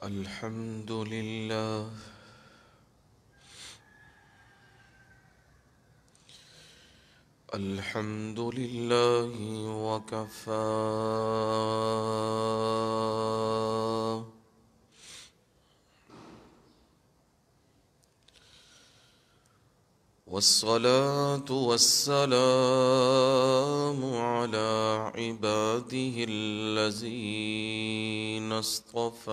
الحمد لله الحمد لله وكفى والصلاة والسلام على عباده الذين اصطفى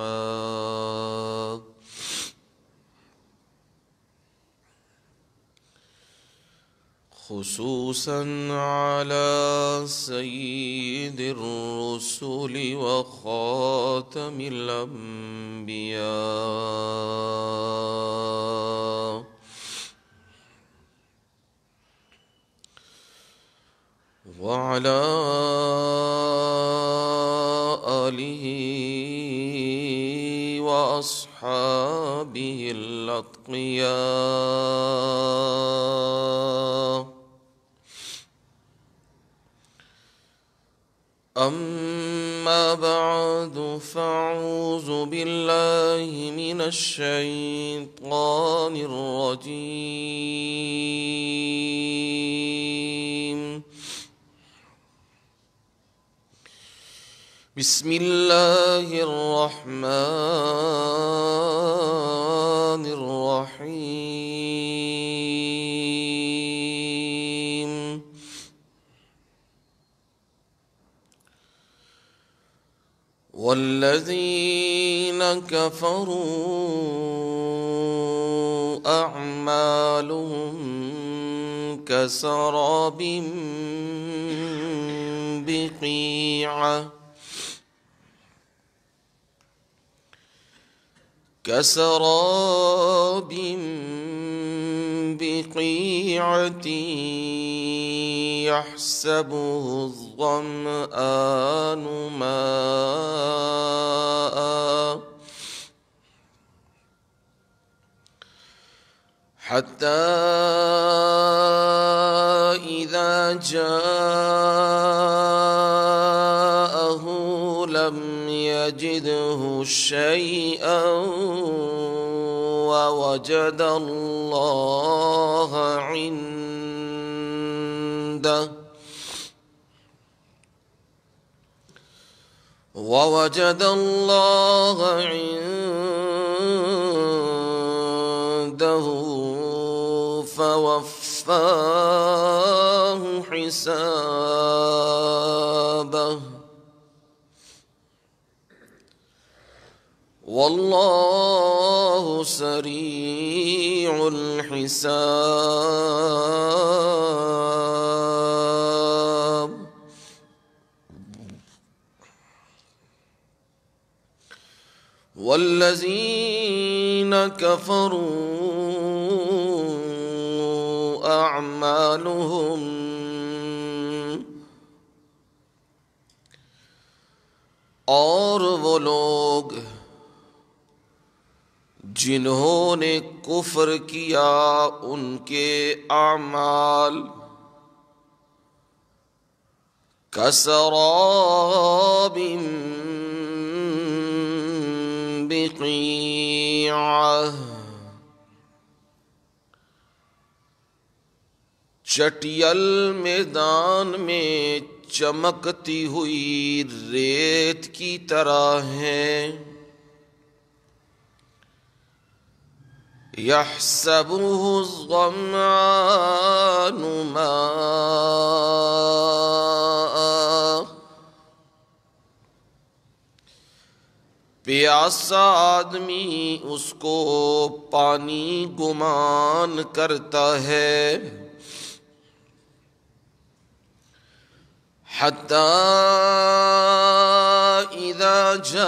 خصوصا على سيد الرسل وخاتم الأنبياء وعلى آله وأصحابه الأتقياء أما بعد فأعوذ بالله من الشيطان الرجيم بسم الله الرحمن الرحيم والذين كفروا أعمالهم كسراب بقيعة يحسبه الظمآن ماء حتى إذا جاءه لم يجده شيئا ووجد الله عنده فوفاه حسابه والله سريع الحساب والذين كفروا أعمالهم اور وہ لوگ جنہوں نے کفر کیا ان کے اعمال کسراب بقیعہ چٹیل میدان میں چمکتی ہوئی ریت کی طرح ہیں يحسبه الظمآن ماء پیاسا آدمی اس کو پانی گمان کرتا ہے، حتی اذا جاءه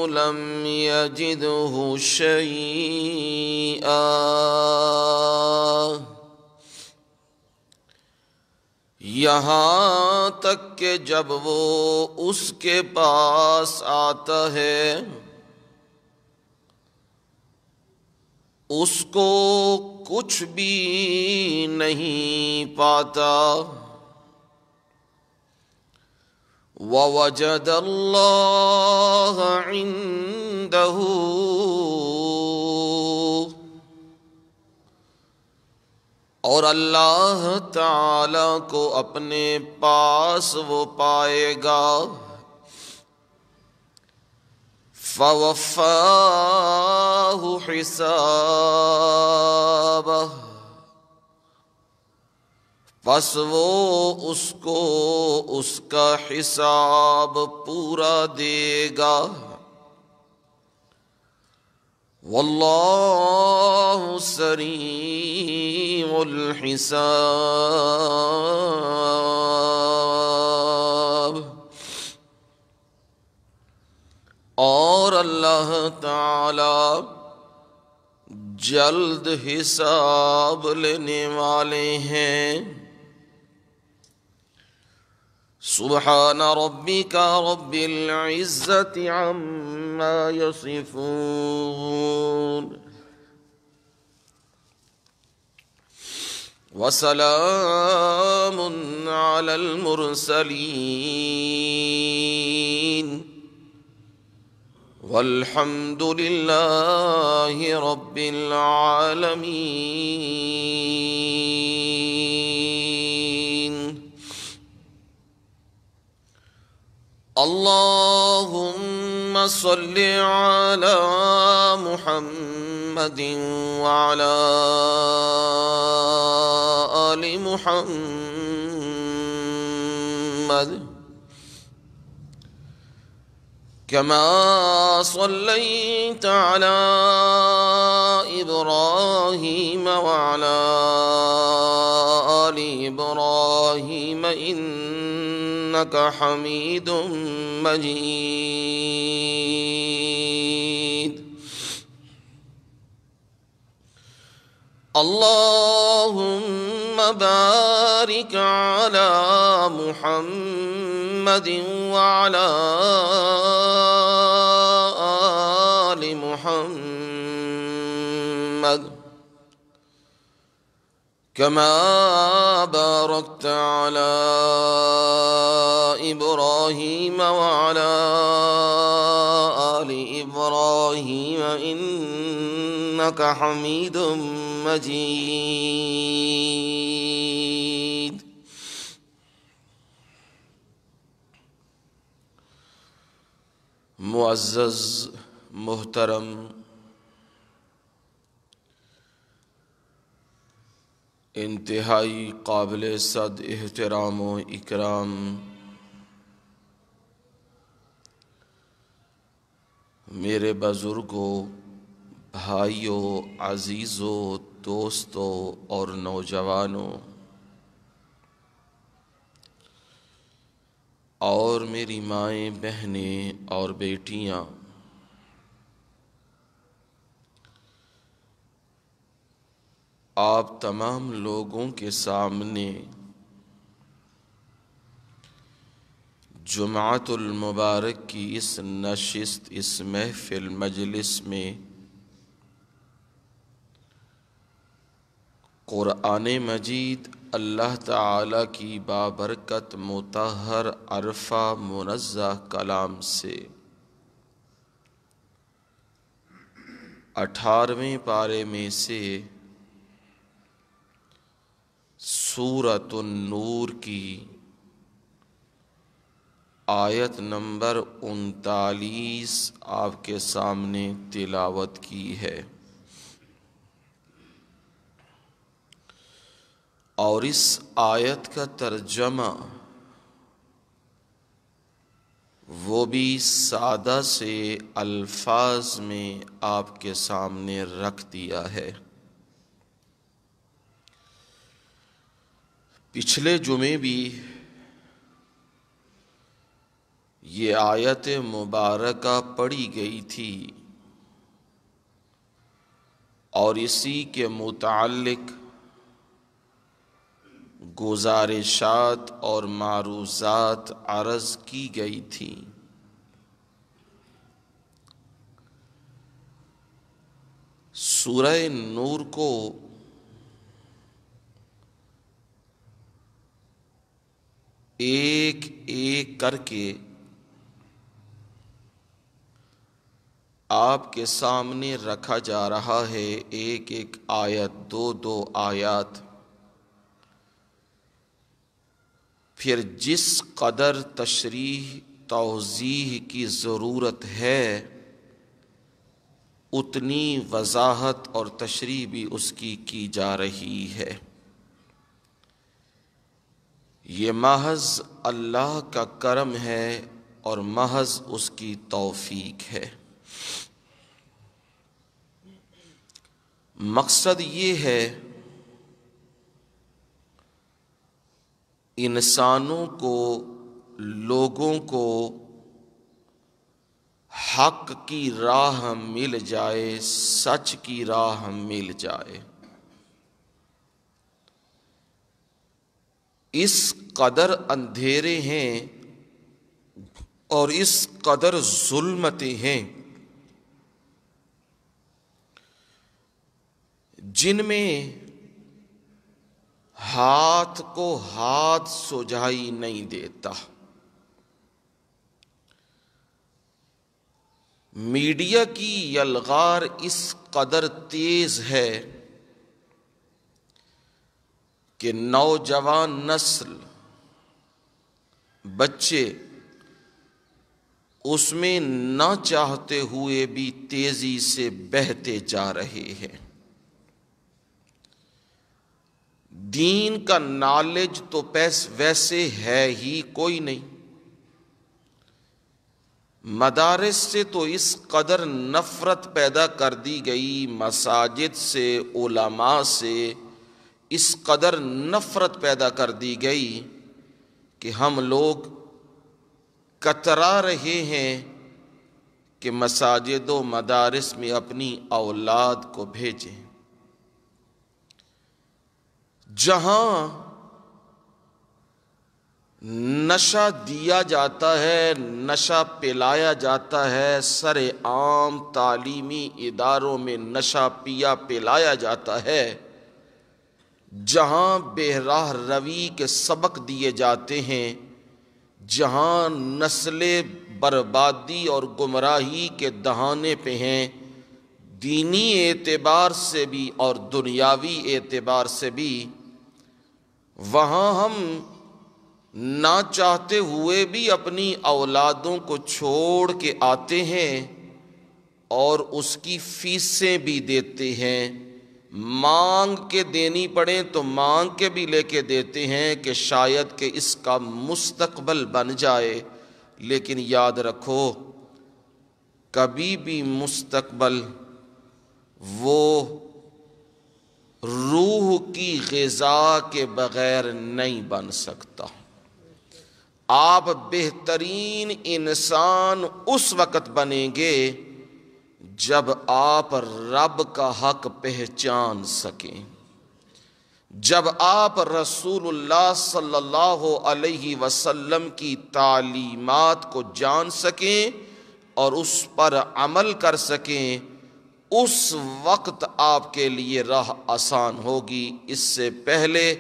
لم يجده شيئا، یہاں تک کہ جب وہ اس کے پاس آتا ہے اس کو کچھ بھی نہیں پاتا۔ وَوَجَدَ اللَّهَ عِندَهُ، اور اللہ تعالی کو اپنے پاس وہ پائے گا۔ فَوَفَّاهُ حِسَابَهُ، پس وہ اس کو اس کا حساب پورا دے گا۔ واللہ سریع الحساب، اور اللہ تعالی جلد حساب لینے والے ہیں۔ سبحان ربک رب العزت عما یصفون، وسلام علی المرسلین، والحمد للہ رب العالمین۔ اللہم صل علی محمد وعلی آل محمد، كما صليت على إبراهيم وعلى آل إبراهيم إنك حميد مجيد۔ اللهم بارك على محمد وعلى آل محمد، كما باركت على إبراهيم وعلى آل إبراهيم إنك حميد مجيد۔ معزز محترم انتہائی قابل صد احترام و اکرام میرے بزرگوں، بھائیوں، عزیزوں، دوستوں اور نوجوانوں، اور میری مائیں، بہنیں اور بیٹیاں، آپ تمام لوگوں کے سامنے جمعۃ المبارک کی اس نشست، اس محفل مجلس میں قرآن مجید اللہ تعالی کی بابرکت مطہر عرفہ منزہ کلام سے 18ویں پارے میں سے سورۃ النور کی آیت نمبر 39 آپ کے سامنے تلاوت کی ہے، اور اس آیت کا ترجمہ وہ بھی سادہ سے الفاظ میں آپ کے سامنے رکھ دیا ہے۔ پچھلے جمعے بھی یہ آیت مبارکہ پڑھی گئی تھی اور اسی کے متعلق گزارشات اور معروضات عرض کی گئی تھی۔ سورہ نور کو ایک ایک کر کے آپ کے سامنے رکھا جا رہا ہے، ایک ایک آیت، دو آیات۔ پھر جس قدر تشریح توضیح کی ضرورت ہے اتنی وضاحت اور تشریح بھی اس کی جا رہی ہے۔ یہ محض اللہ کا کرم ہے اور محض اس کی توفیق ہے۔ مقصد یہ ہے انسانوں کو، لوگوں کو حق کی راہ مل جائے، سچ کی راہ مل جائے۔ اس قدر اندھیرے ہیں اور اس قدر ظلمتیں ہیں جن میں ہاتھ کو ہاتھ سجائی نہیں دیتا۔ میڈیا کی یلغار اس قدر تیز ہے کہ نوجوان نسل، بچے اس میں نہ چاہتے ہوئے بھی تیزی سے بہتے جا رہے ہیں۔ دین کا نالج تو ویسے ہے ہی کوئی نہیں۔ مدارس سے تو اس قدر نفرت پیدا کر دی گئی، مساجد سے، علماء سے اس قدر نفرت پیدا کر دی گئی کہ ہم لوگ کترا رہے ہیں کہ مساجد و مدارس میں اپنی اولاد کو بھیجیں۔ جہاں نشہ دیا جاتا ہے، نشہ پلایا جاتا ہے، سر عام تعلیمی اداروں میں نشہ پلایا جاتا ہے، جہاں بے راہ روی کے سبق دیے جاتے ہیں، جہاں نسلیں بربادی اور گمراہی کے دہانے پہ ہیں، دینی اعتبار سے بھی اور دنیاوی اعتبار سے بھی، وہاں ہم نہ چاہتے ہوئے بھی اپنی اولادوں کو چھوڑ کے آتے ہیں اور اس کی فیسیں بھی دیتے ہیں، مانگ کے دینی پڑیں تو مانگ کے بھی لے کے دیتے ہیں کہ شاید کہ اس کا مستقبل بن جائے۔ لیکن یاد رکھو کبھی بھی مستقبل وہ روح کی غذا کے بغیر نہیں بن سکتا۔ آپ بہترین انسان اس وقت بنیں گے جب آپ رب کا حق پہچان سکیں، جب آپ رسول اللہ صلی اللہ علیہ وسلم کی تعلیمات کو جان سکیں اور اس پر عمل کر سکیں، اس وقت آپ کے لیے راہ آسان ہوگی۔ اس سے پہلے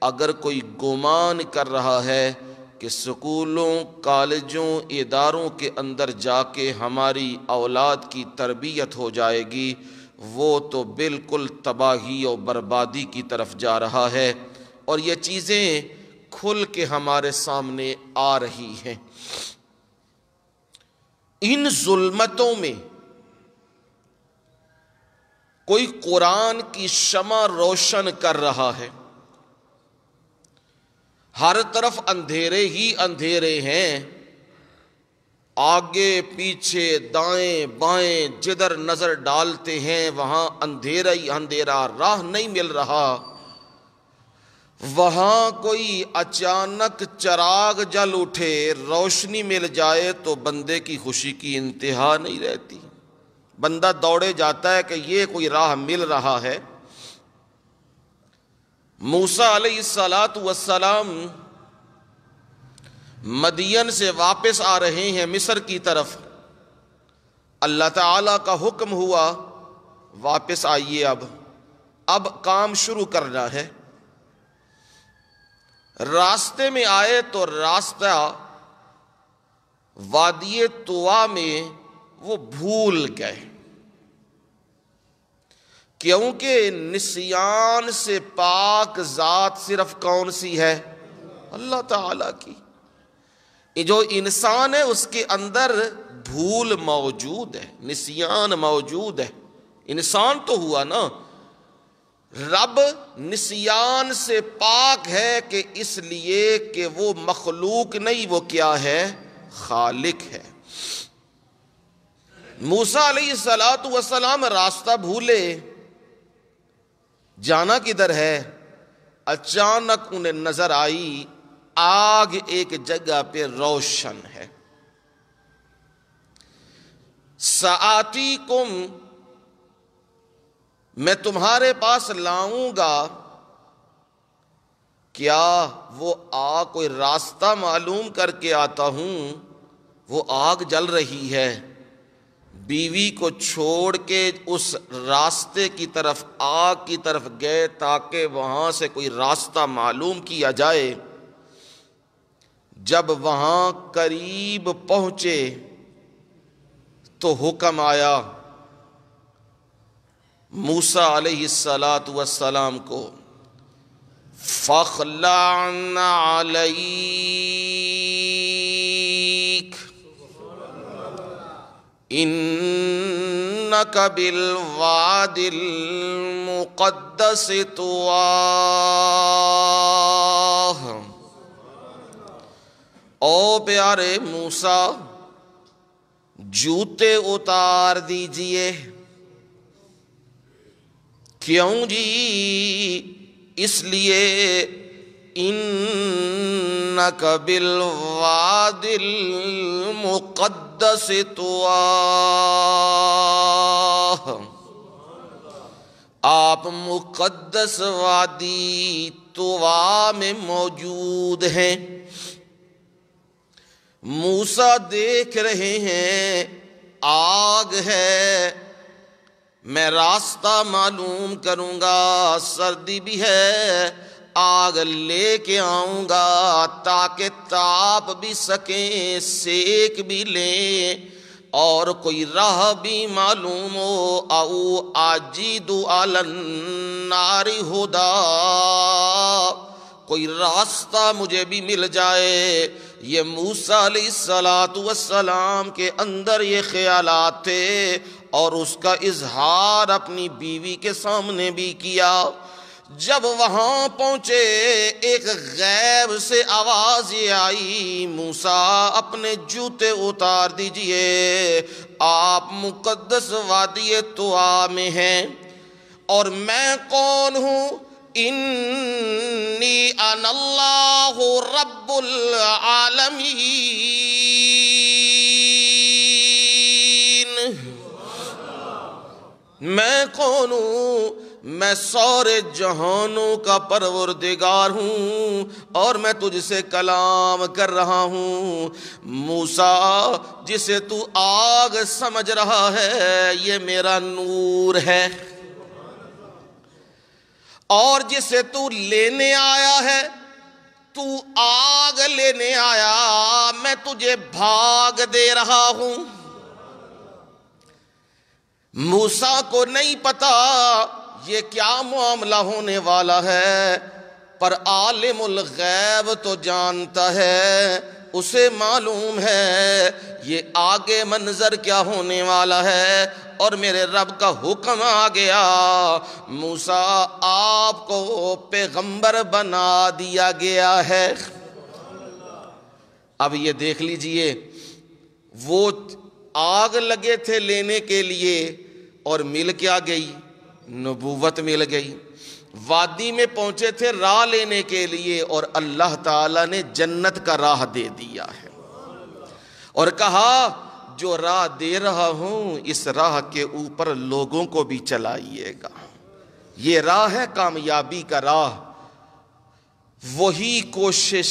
اگر کوئی گمان کر رہا ہے کہ سکولوں، کالجوں، اداروں کے اندر جا کے ہماری اولاد کی تربیت ہو جائے گی، وہ تو بالکل تباہی اور بربادی کی طرف جا رہا ہے، اور یہ چیزیں کھل کے ہمارے سامنے آ رہی ہیں۔ ان ظلمتوں میں کوئی قرآن کی شمع روشن کر رہا ہے، ہر طرف اندھیرے ہی اندھیرے ہیں، آگے پیچھے دائیں بائیں جدھر نظر ڈالتے ہیں وہاں اندھیرا ہی اندھیرا، راہ نہیں مل رہا۔ وہاں کوئی اچانک چراغ جل اٹھے، روشنی مل جائے تو بندے کی خوشی کی انتہا نہیں رہتی، بندہ دوڑے جاتا ہے کہ یہ کوئی راہ مل رہا ہے۔ موسیٰ علیہ السلام مدین سے واپس آ رہے ہیں مصر کی طرف، اللہ تعالیٰ کا حکم ہوا واپس آئیے، اب کام شروع کرنا ہے۔ راستے میں آئے تو راستہ وادی طوا میں وہ بھول گئے، کیونکہ نسیان سے پاک ذات صرف کون سی ہے؟ اللہ تعالیٰ کی۔ جو انسان ہے اس کے اندر بھول موجود ہے، نسیان موجود ہے، انسان تو ہوا نا۔ رب نسیان سے پاک ہے کہ اس لیے کہ وہ مخلوق نہیں، وہ کیا ہے؟ خالق ہے۔ موسیٰ علیہ السلام راستہ بھولے، جانا کدھر ہے؟ اچانک انہیں نظر آئی آگ ایک جگہ پہ روشن ہے۔ سآتیکم، میں تمہارے پاس لاؤں گا۔ کیا وہ آگ؟ کوئی راستہ معلوم کر کے آتا ہوں، وہ آگ جل رہی ہے، بیوی کو چھوڑ کے اس راستے کی طرف، آگ کی طرف گئے تاکہ وہاں سے کوئی راستہ معلوم کیا جائے۔ جب وہاں قریب پہنچے تو حکم آیا موسیٰ علیہ السلام کو، فَاخْلَعْنَ عَلَيْكَ إِنَّكَ بِالْوَادِ الْمُقَدَّسِ طُوَىٰ۔ او پیارے موسیٰ، جوتے اتار دیجئے۔ کیوں جی؟ اس لیے انک بالواد المقدس طویٰ، آپ مقدس وادی طویٰ میں موجود ہیں۔ موسیٰ دیکھ رہے ہیں آگ ہے، میں راستہ معلوم کروں گا، سردی بھی ہے، آگ لے کے آؤں گا تاکہ تاپ بھی سکیں، سیک بھی لیں، اور کوئی راہ بھی معلوم ہو۔ او اجد علی النار ہدی، کوئی راستہ مجھے بھی مل جائے۔ یہ موسیٰ علیہ السلام کے اندر یہ خیالات تھے، اور اس کا اظہار اپنی بیوی کے سامنے بھی کیا۔ جب وہاں پہنچے ایک غیب سے آواز یہ آئی، موسیٰ اپنے جوتے اتار دیجئے، آپ مقدس وادی طویٰ میں ہیں۔ اور میں کون ہوں؟ انی انا اللہ رب العالمین۔ میں کون ہوں؟ میں سارے جہانوں کا پروردگار ہوں، اور میں تجھ سے کلام کر رہا ہوں۔ موسیٰ، جسے تو آگ سمجھ رہا ہے یہ میرا نور ہے، اور جسے تو لینے آیا ہے، تو آگ لینے آیا، میں تجھے بھاگ دے رہا ہوں۔ موسیٰ کو نہیں پتا یہ کیا معاملہ ہونے والا ہے، پر عالم الغیب تو جانتا ہے، اسے معلوم ہے یہ آگے منظر کیا ہونے والا ہے، اور میرے رب کا حکم آ گیا، موسیٰ آپ کو پیغمبر بنا دیا گیا ہے۔ اب یہ دیکھ لیجئے، وہ آگ لگے تھے لینے کے لیے اور مل کیا گئی؟ نبوت مل گئی۔ وادی میں پہنچے تھے راہ لینے کے لیے اور اللہ تعالیٰ نے جنت کا راہ دے دیا ہے اور کہا جو راہ دے رہا ہوں اس راہ کے اوپر لوگوں کو بھی چلائیے گا۔ یہ راہ ہے کامیابی کا راہ۔ وہی کوشش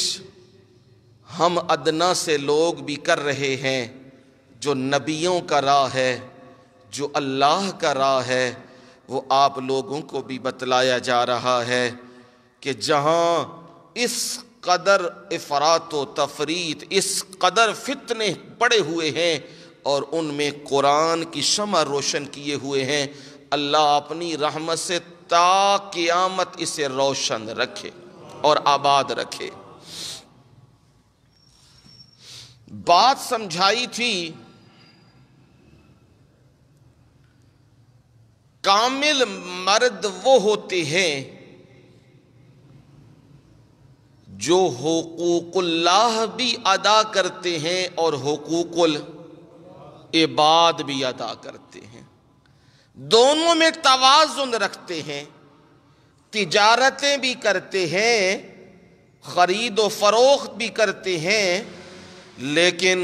ہم ادنا سے لوگ بھی کر رہے ہیں، جو نبیوں کا راہ ہے، جو اللہ کا راہ ہے، وہ آپ لوگوں کو بھی بتلایا جا رہا ہے کہ جہاں اس قدر افراط و تفریط، اس قدر فتنے پڑے ہوئے ہیں اور ان میں قرآن کی شمع روشن کیے ہوئے ہیں، اللہ اپنی رحمت سے تا قیامت اسے روشن رکھے اور آباد رکھے۔ بات سمجھائی تھی، کامل مرد وہ ہوتے ہیں جو حقوق اللہ بھی ادا کرتے ہیں اور حقوق العباد بھی ادا کرتے ہیں، دونوں میں توازن رکھتے ہیں، تجارتیں بھی کرتے ہیں، خرید و فروخت بھی کرتے ہیں، لیکن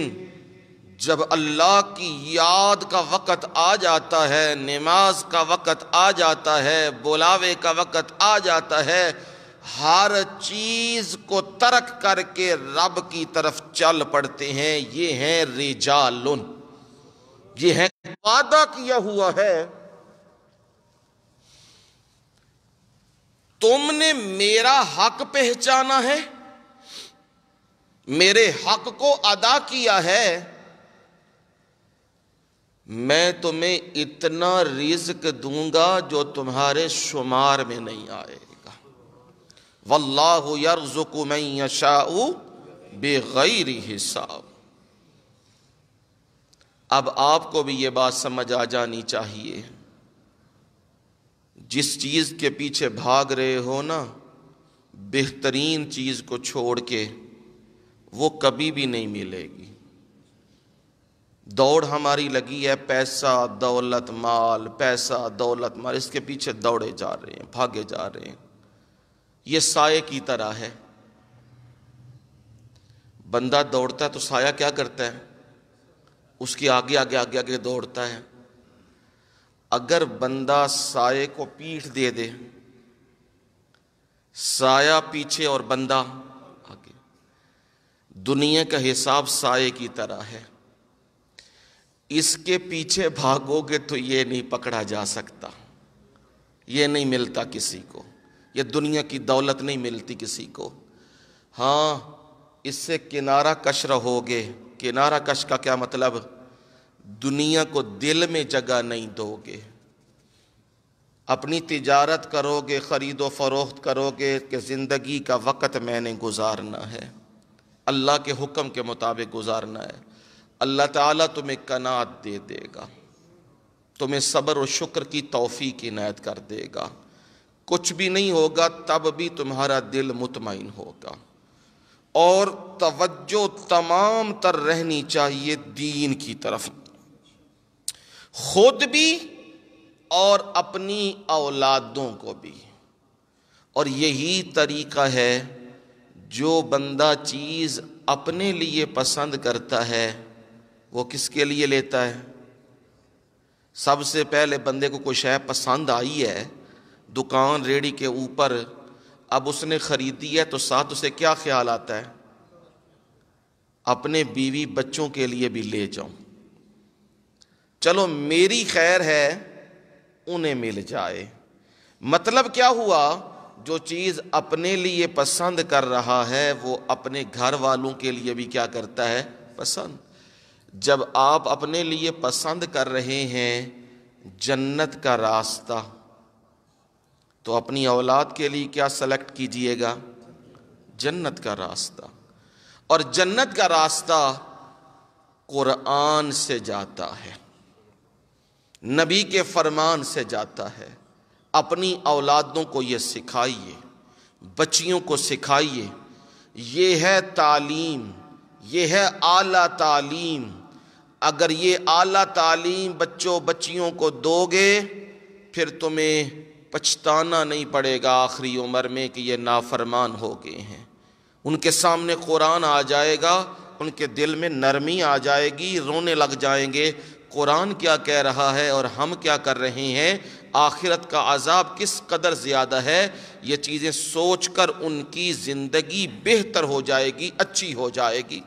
جب اللہ کی یاد کا وقت آ جاتا ہے، نماز کا وقت آ جاتا ہے، بلاوے کا وقت آ جاتا ہے، ہر چیز کو ترک کر کے رب کی طرف چل پڑتے ہیں۔ یہ ہیں رجالن، یہ ہے وعدہ کیا ہوا ہے، تم نے میرا حق پہچانا ہے، میرے حق کو ادا کیا ہے، میں تمہیں اتنا رزق دوں گا جو تمہارے شمار میں نہیں آئے گا۔ واللہ یرزق من یشاء بغیر حساب۔ اب آپ کو بھی یہ بات سمجھ آ جانی چاہیے، جس چیز کے پیچھے بھاگ رہے ہو نا، بہترین چیز کو چھوڑ کے وہ کبھی بھی نہیں ملے گی۔ دوڑ ہماری لگی ہے پیسہ دولت مال، پیسہ دولت مال، اس کے پیچھے دوڑے جا رہے ہیں، بھاگے جا رہے ہیں۔ یہ سائے کی طرح ہے، بندہ دوڑتا ہے تو سایہ کیا کرتا ہے؟ اس کے آگے آگے آگے آگے دوڑتا ہے۔ اگر بندہ سائے کو پیٹھ دے دے، سایہ پیچھے اور بندہ آگے، دنیا کا حساب سائے کی طرح ہے، اس کے پیچھے بھاگو گے تو یہ نہیں پکڑا جا سکتا، یہ نہیں ملتا کسی کو، یہ دنیا کی دولت نہیں ملتی کسی کو۔ ہاں اس سے کنارہ کش رہو گے۔ کنارہ کش کا کیا مطلب؟ دنیا کو دل میں جگہ نہیں دو گے، اپنی تجارت کرو گے، خرید و فروخت کرو گے کہ زندگی کا وقت میں نے گزارنا ہے، اللہ کے حکم کے مطابق گزارنا ہے، اللہ تعالیٰ تمہیں قناعت دے دے گا، تمہیں صبر و شکر کی توفیق عنایت کر دے گا، کچھ بھی نہیں ہوگا تب بھی تمہارا دل مطمئن ہوگا، اور توجہ تمام تر رہنی چاہیے دین کی طرف، خود بھی اور اپنی اولادوں کو بھی۔ اور یہی طریقہ ہے، جو بندہ چیز اپنے لیے پسند کرتا ہے وہ کس کے لیے لیتا ہے؟ سب سے پہلے بندے کو کوئی شے پسند آئی ہے، دکان ریڑھی کے اوپر، اب اس نے خریدی ہے تو ساتھ اسے کیا خیال آتا ہے؟ اپنے بیوی بچوں کے لیے بھی لے جاؤں، چلو میری خیر ہے انہیں مل جائے۔ مطلب کیا ہوا؟ جو چیز اپنے لیے پسند کر رہا ہے وہ اپنے گھر والوں کے لیے بھی کیا کرتا ہے؟ پسند۔ جب آپ اپنے لیے پسند کر رہے ہیں جنت کا راستہ، تو اپنی اولاد کے لیے کیا سلیکٹ کیجئے گا؟ جنت کا راستہ۔ اور جنت کا راستہ قرآن سے جاتا ہے، نبی کے فرمان سے جاتا ہے۔ اپنی اولادوں کو یہ سکھائیے، بچیوں کو سکھائیے، یہ ہے تعلیم، یہ ہے اعلیٰ تعلیم۔ اگر یہ اعلیٰ تعلیم بچوں بچیوں کو دو گے پھر تمہیں پچھتانا نہیں پڑے گا آخری عمر میں کہ یہ نافرمان ہو گئے ہیں۔ ان کے سامنے قرآن آ جائے گا، ان کے دل میں نرمی آ جائے گی، رونے لگ جائیں گے، قرآن کیا کہہ رہا ہے اور ہم کیا کر رہے ہیں، آخرت کا عذاب کس قدر زیادہ ہے، یہ چیزیں سوچ کر ان کی زندگی بہتر ہو جائے گی، اچھی ہو جائے گی۔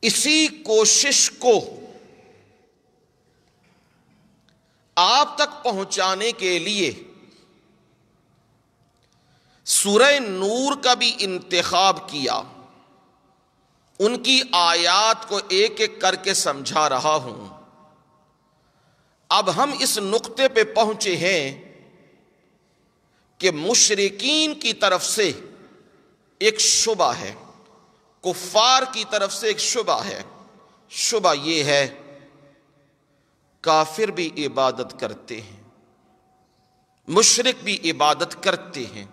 اسی کوشش کو آپ تک پہنچانے کے لیے سورہ نور کا بھی انتخاب کیا، ان کی آیات کو ایک ایک کر کے سمجھا رہا ہوں۔ اب ہم اس نقطے پہ پہنچے ہیں کہ مشرکین کی طرف سے ایک شبہ ہے، کفار کی طرف سے ایک شبہ ہے۔ شبہ یہ ہے کافر بھی عبادت کرتے ہیں، مشرک بھی عبادت کرتے ہیں،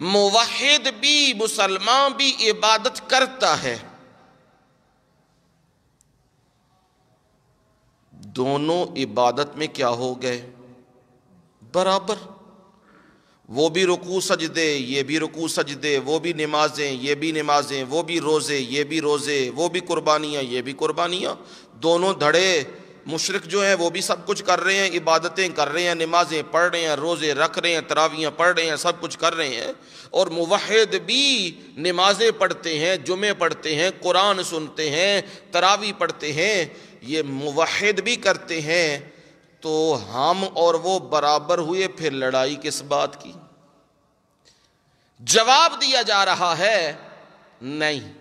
موحد بھی مسلمان بھی عبادت کرتا ہے، دونوں عبادت میں کیا ہو گئے؟ برابر۔ وہ بھی رکوع سجدے، یہ بھی رکوع سجدے، وہ بھی نمازیں، یہ بھی نمازیں، وہ بھی روزے، یہ بھی روزے، وہ بھی قربانیاں، یہ بھی قربانیاں، دونوں دھڑے۔ مشرک جو ہیں وہ بھی سب کچھ کر رہے ہیں، عبادتیں کر رہے ہیں، نمازیں پڑھ رہے ہیں، روزے رکھ رہے ہیں، تراویحیں پڑھ رہے ہیں، سب کچھ کر رہے ہیں، اور موحد بھی نمازیں پڑھتے ہیں، جمعے پڑھتے ہیں، قرآن سنتے ہیں، تراویح پڑھتے ہیں، یہ موحد بھی کرتے ہیں، تو ہم اور وہ برابر ہوئے، پھر لڑائی کس بات کی؟ جواب دیا جا رہا ہے نہیں،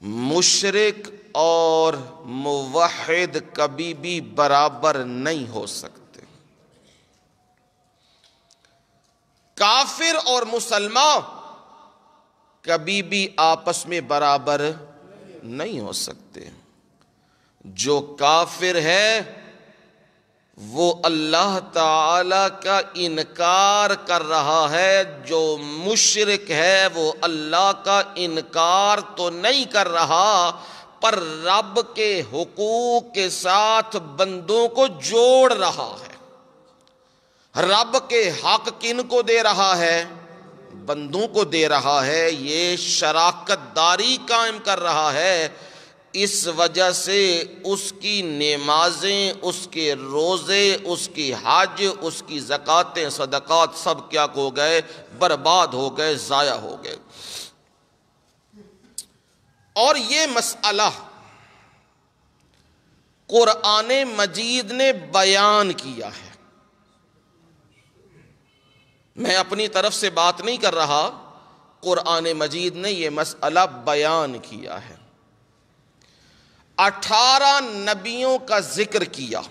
مشرک اور موحد کبھی بھی برابر نہیں ہو سکتے، کافر اور مسلمان کبھی بھی آپس میں برابر نہیں ہو سکتے۔ جو کافر ہے وہ اللہ تعالی کا انکار کر رہا ہے، جو مشرک ہے وہ اللہ کا انکار تو نہیں کر رہا، پر رب کے حقوق کے ساتھ بندوں کو جوڑ رہا ہے۔ رب کے حق کن کو دے رہا ہے؟ بندوں کو دے رہا ہے، یہ شراکت داری قائم کر رہا ہے۔ اس وجہ سے اس کی نمازیں، اس کے روزے، اس کی حج، اس کی زکاتیں، صدقات سب کیا ہو گئے؟ برباد ہو گئے، ضائع ہو گئے۔ اور یہ مسئلہ قرآن مجید نے بیان کیا ہے، میں اپنی طرف سے بات نہیں کر رہا، قرآن مجید نے یہ مسئلہ بیان کیا ہے۔ 18 نبیوں کا ذکر کیا،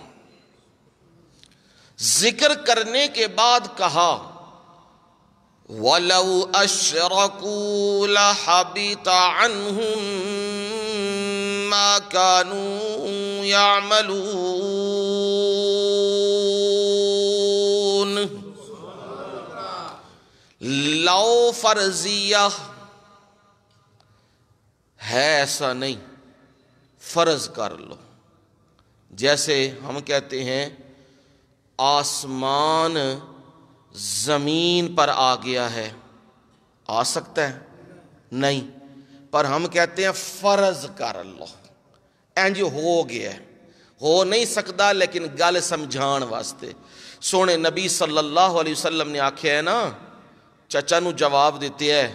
ذکر کرنے کے بعد کہا وَلَوْ أَشْرَكُوا لَحَبِطَ عَنْهُمْ مَا كَانُوا يَعْمَلُونَ۔ لو فرضیہ ہے، ایسا نہیں، فرض کر لو۔ جیسے ہم کہتے ہیں آسمان زمین پر آ گیا ہے، آ سکتا ہے؟ نہیں، پر ہم کہتے ہیں فرض کر لو، اینج ہو گیا ہے، ہو نہیں سکتا، لیکن گل سمجھان واسطے سونے نبی صلی اللہ علیہ وسلم نے آکھیا ہے نا، چچا نو جواب دیتے ہے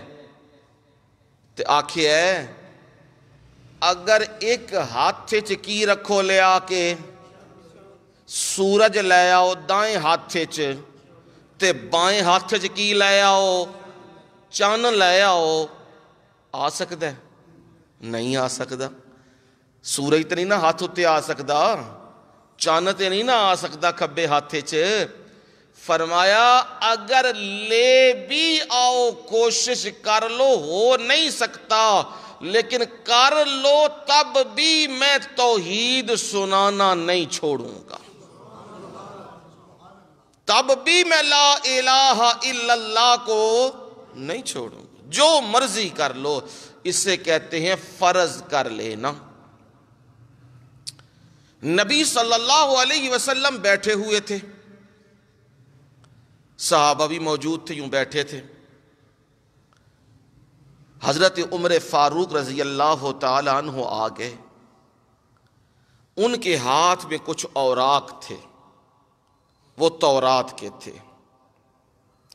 تے آکھیا ہے اگر ایک ہاتھ چکی رکھو لے آ کے، سورج لے آؤ دائیں ہاتھ تے بائیں ہاتھ کی لے آؤ، چان لے آؤ، آ سکتا ہے؟ نہیں آ سکتا۔ سورج تے نہیں نا ہاتھ اتے آ سکتا، چان تے نہیں نا آ سکتا کھبے ہاتھ چ۔ فرمایا اگر لے بھی آؤ، کوشش کر لو، ہو نہیں سکتا، لیکن کر لو تب بھی میں توحید سنانا نہیں چھوڑوں گا، تب بھی میں لا الہ الا اللہ کو نہیں چھوڑوں گا، جو مرضی کر لو۔ اسے کہتے ہیں فرض کر لینا۔ نبی صلی اللہ علیہ وسلم بیٹھے ہوئے تھے، صحابہ بھی موجود تھے، یوں بیٹھے تھے۔ حضرت عمر فاروق رضی اللہ تعالی عنہ آ گئے، ان کے ہاتھ میں کچھ اوراق تھے، وہ تورات کے تھے،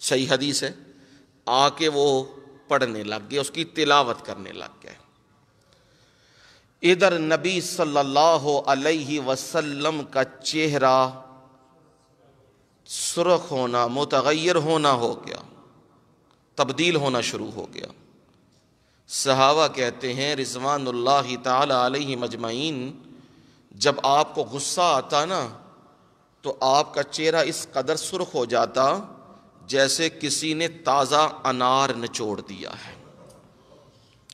صحیح حدیث ہے۔ آ کے وہ پڑھنے لگ گئے، اس کی تلاوت کرنے لگ گئے۔ ادھر نبی صلی اللہ علیہ وسلم کا چہرہ سرخ ہونا، متغیر ہونا ہو گیا، تبدیل ہونا شروع ہو گیا۔ صحابہ کہتے ہیں رضوان اللہ تعالی علیہ مجمعین، جب آپ کو غصہ آتا نا تو آپ کا چہرہ اس قدر سرخ ہو جاتا جیسے کسی نے تازہ انار نچوڑ دیا ہے،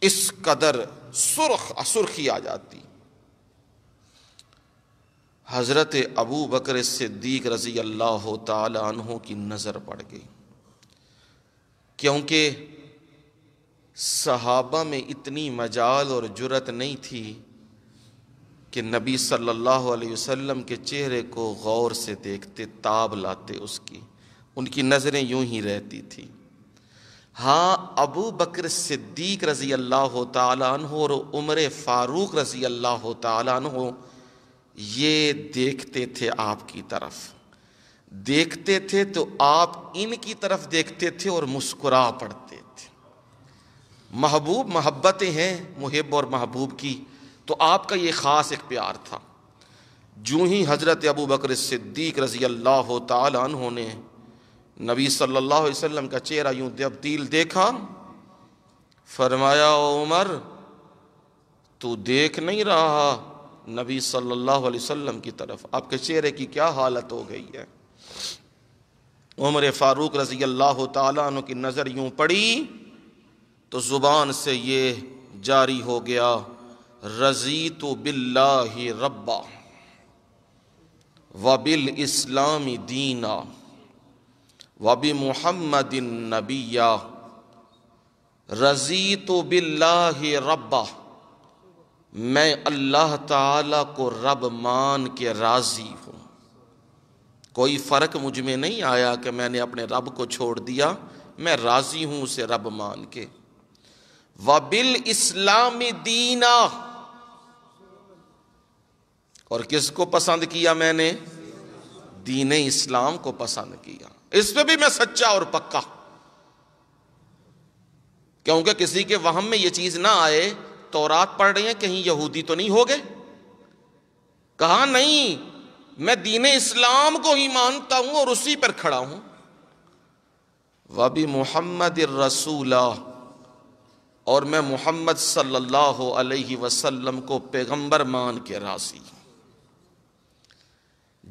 اس قدر سرخی آ جاتی۔ حضرت ابو بکر صدیق رضی اللہ تعالی عنہ کی نظر پڑ گئی، کیونکہ صحابہ میں اتنی مجال اور جرأت نہیں تھی کہ نبی صلی اللہ علیہ وسلم کے چہرے کو غور سے دیکھتے، تاب لاتے اس کی، ان کی نظریں یوں ہی رہتی تھی۔ ہاں ابو بکر صدیق رضی اللہ تعالی عنہ اور عمر فاروق رضی اللہ تعالی عنہ یہ دیکھتے تھے، آپ کی طرف دیکھتے تھے تو آپ ان کی طرف دیکھتے تھے اور مسکرا پڑتے تھے۔ محبوب محبتیں ہیں محب اور محبوب کی، تو آپ کا یہ خاص ایک پیار تھا۔ جو ہی حضرت ابو بکر صدیق رضی اللہ تعالی عنہ نے نبی صلی اللہ علیہ وسلم کا چہرہ یوں تبدیل دیکھا، فرمایا عمر تو دیکھ نہیں رہا نبی صلی اللہ علیہ وسلم کی طرف، آپ کے چہرے کی کیا حالت ہو گئی ہے۔ عمر فاروق رضی اللہ تعالیٰ عنہ کی نظر یوں پڑی تو زبان سے یہ جاری ہو گیا، رضیت باللہ ربا وبالاسلام دینا وبمحمد نبیا۔ رضیت باللہ ربا، میں اللہ تعالیٰ کو رب مان کے راضی ہوں، کوئی فرق مجھ میں نہیں آیا کہ میں نے اپنے رب کو چھوڑ دیا، میں راضی ہوں اسے رب مان کے۔ وبالاسلام دینا، اور کس کو پسند کیا میں نے؟ دین اسلام کو پسند کیا، اس پہ بھی میں سچا اور پکا، کیونکہ کسی کے وہم میں یہ چیز نہ آئے تورات پڑھ رہے ہیں کہیں یہودی تو نہیں ہو گئے۔ کہا نہیں، میں دین اسلام کو ہی مانتا ہوں اور اسی پر کھڑا ہوں۔ وبمحمد الرسول، اور میں محمد صلی اللہ علیہ وسلم کو پیغمبر مان کے راضی ہوں۔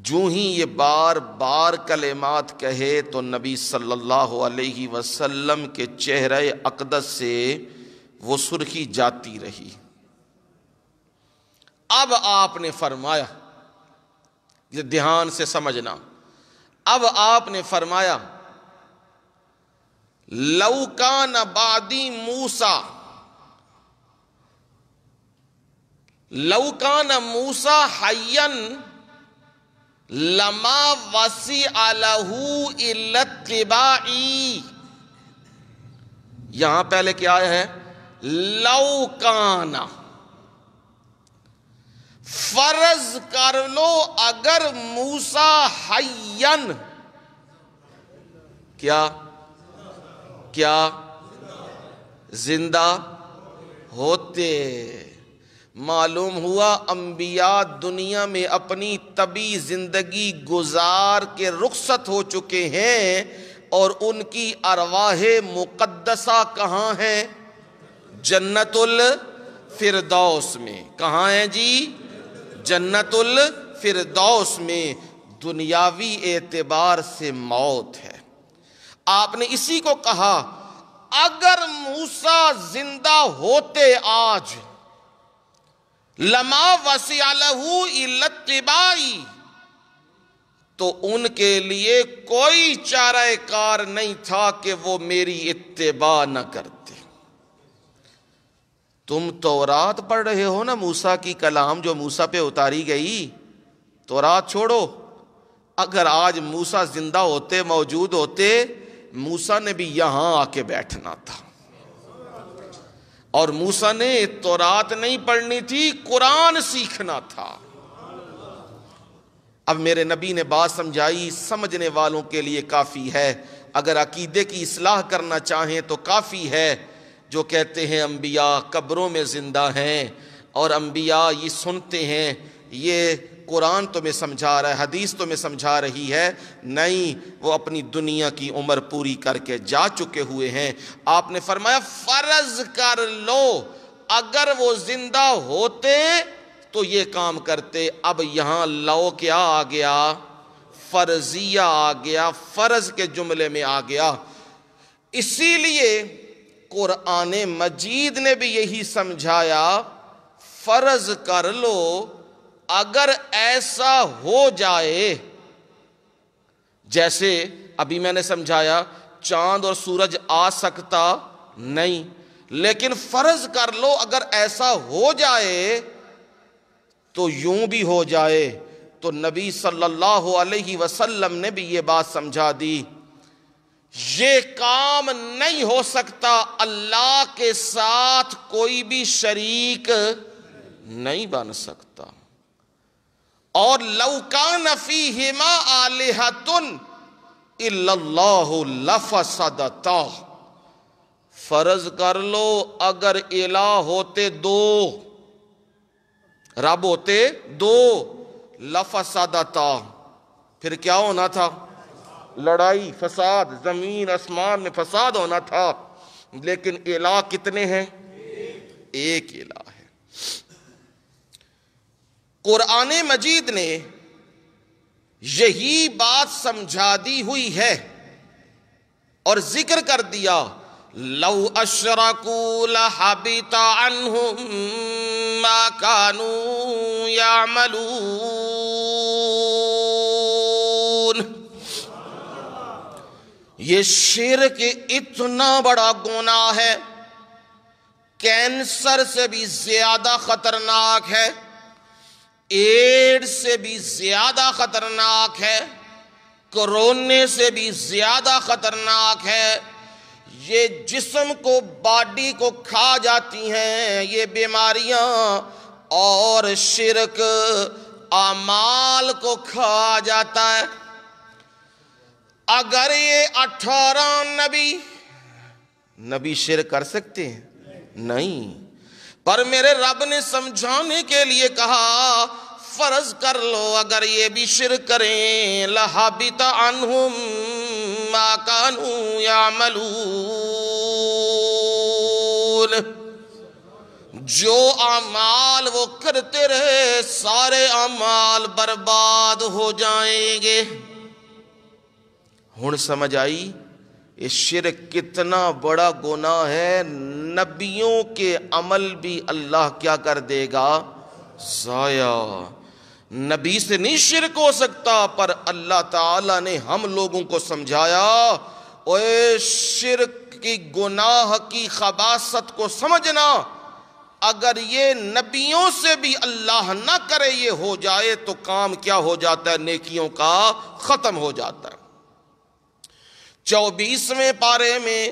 جو ہی یہ بار بار کلمات کہے تو نبی صلی اللہ علیہ وسلم کے چہرہ اقدس سے وہ سرخی جاتی رہی۔ اب آپ نے فرمایا، یہ دھیان سے سمجھنا، اب آپ نے فرمایا لو کان بعدی موسیٰ، لو کان موسیٰ حیا لما وسع لہ الا اتباعی۔ یہاں پہلے کیا ہے؟ لو کان، فرض کر لو اگر موسیٰ حیاً، کیا زندہ ہوتے۔ معلوم ہوا انبیاء دنیا میں اپنی طبعی زندگی گزار کے رخصت ہو چکے ہیں، اور ان کی ارواح مقدسہ کہاں ہیں؟ جنت الفردوس میں۔ کہاں ہیں جی؟ جنت الفردوس میں۔ دنیاوی اعتبار سے موت ہے۔ آپ نے اسی کو کہا اگر موسیٰ زندہ ہوتے آج، لما وسع لہ الا اتباعی، تو ان کے لیے کوئی چارہ کار نہیں تھا کہ وہ میری اتباع نہ کرتے۔ تم تورات پڑھ رہے ہو نا، موسیٰ کی کلام جو موسیٰ پہ اتاری گئی، تورات چھوڑو، اگر آج موسیٰ زندہ ہوتے، موجود ہوتے، موسیٰ نے بھی یہاں آ کے بیٹھنا تھا، اور موسیٰ نے تورات نہیں پڑھنی تھی، قرآن سیکھنا تھا۔ اب میرے نبی نے بات سمجھائی، سمجھنے والوں کے لیے کافی ہے، اگر عقیدے کی اصلاح کرنا چاہیں تو کافی ہے۔ جو کہتے ہیں انبیاء قبروں میں زندہ ہیں اور انبیاء یہ سنتے ہیں، یہ قرآن تمہیں سمجھا رہا ہے، حدیث تمہیں سمجھا رہی ہے، نہیں، وہ اپنی دنیا کی عمر پوری کر کے جا چکے ہوئے ہیں۔ آپ نے فرمایا فرض کر لو، اگر وہ زندہ ہوتے تو یہ کام کرتے۔ اب یہاں لو کیا آ گیا؟ فرضیہ آ گیا، فرض کے جملے میں آ گیا۔ اسی لیے قرآن مجید نے بھی یہی سمجھایا، فرض کر لو، اگر ایسا ہو جائے، جیسے ابھی میں نے سمجھایا چاند اور سورج آ سکتا نہیں، لیکن فرض کر لو اگر ایسا ہو جائے تو یوں بھی ہو جائے، تو نبی صلی اللہ علیہ وسلم نے بھی یہ بات سمجھا دی، یہ کام نہیں ہو سکتا، اللہ کے ساتھ کوئی بھی شریک نہیں بن سکتا۔ اور لو کان فیہما آلہۃ الا اللہ لفسدتا، فرض کر لو اگر الہ ہوتے دو، رب ہوتے دو، لفسدتا، پھر کیا ہونا تھا؟ لڑائی، فساد، زمین آسمان میں فساد ہونا تھا۔ لیکن الہ کتنے ہیں؟ ایک الہ ہے۔ قرآن مجید نے یہی بات سمجھا دی ہوئی ہے اور ذکر کر دیا، لو اشرکوا لحبط عنہم ما كانوا يعملون۔ یہ شرک اتنا بڑا گناہ ہے، کینسر سے بھی زیادہ خطرناک ہے، ایڈز سے بھی زیادہ خطرناک ہے، کورونے سے بھی زیادہ خطرناک ہے۔ یہ جسم کو، باڈی کو کھا جاتی ہیں یہ بیماریاں، اور شرک اعمال کو کھا جاتا ہے۔ اگر یہ 18 نبی شرک کر سکتے ہیں؟ نہیں، پر میرے رب نے سمجھانے کے لیے کہا فرض کر لو اگر یہ بھی شرک کریں، لَحَبِطَ عَنْهُمْ مَا كَانُوا يَعْمَلُونَ، جو اعمال وہ کرتے رہے سارے اعمال برباد ہو جائیں گے۔ ہن سمجھ آئی یہ شرک کتنا بڑا گناہ ہے، نبیوں کے عمل بھی اللہ کیا کر دے گا؟ ضائع۔ نبی سے نہیں شرک ہو سکتا، پر اللہ تعالیٰ نے ہم لوگوں کو سمجھایا، اوے شرک کی گناہ کی خباثت کو سمجھنا، اگر یہ نبیوں سے بھی اللہ نہ کرے یہ ہو جائے تو کام کیا ہو جاتا ہے؟ نیکیوں کا ختم ہو جاتا ہے۔ 24ویں پارے میں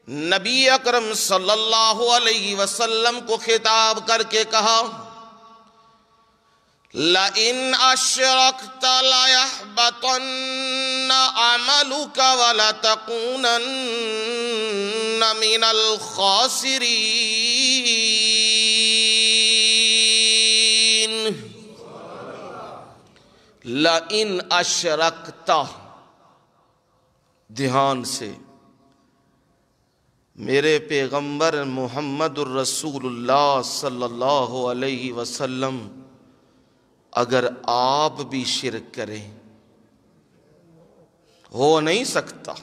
نبی اکرم صلی اللہ علیہ وسلم کو خطاب کر کے کہا، لَإِنْ أَشْرَكْتَ لَيَحْبَطَنَّ عَمَلُكَ وَلَتَكُونَنَّ مِنَ الْخَاسِرِينَ۔ لَإِنْ أَشْرَكْتَ، دھیان سے، میرے پیغمبر محمد الرسول اللہ صلی اللہ علیہ وسلم اگر آپ بھی شرک کریں، ہو نہیں سکتا،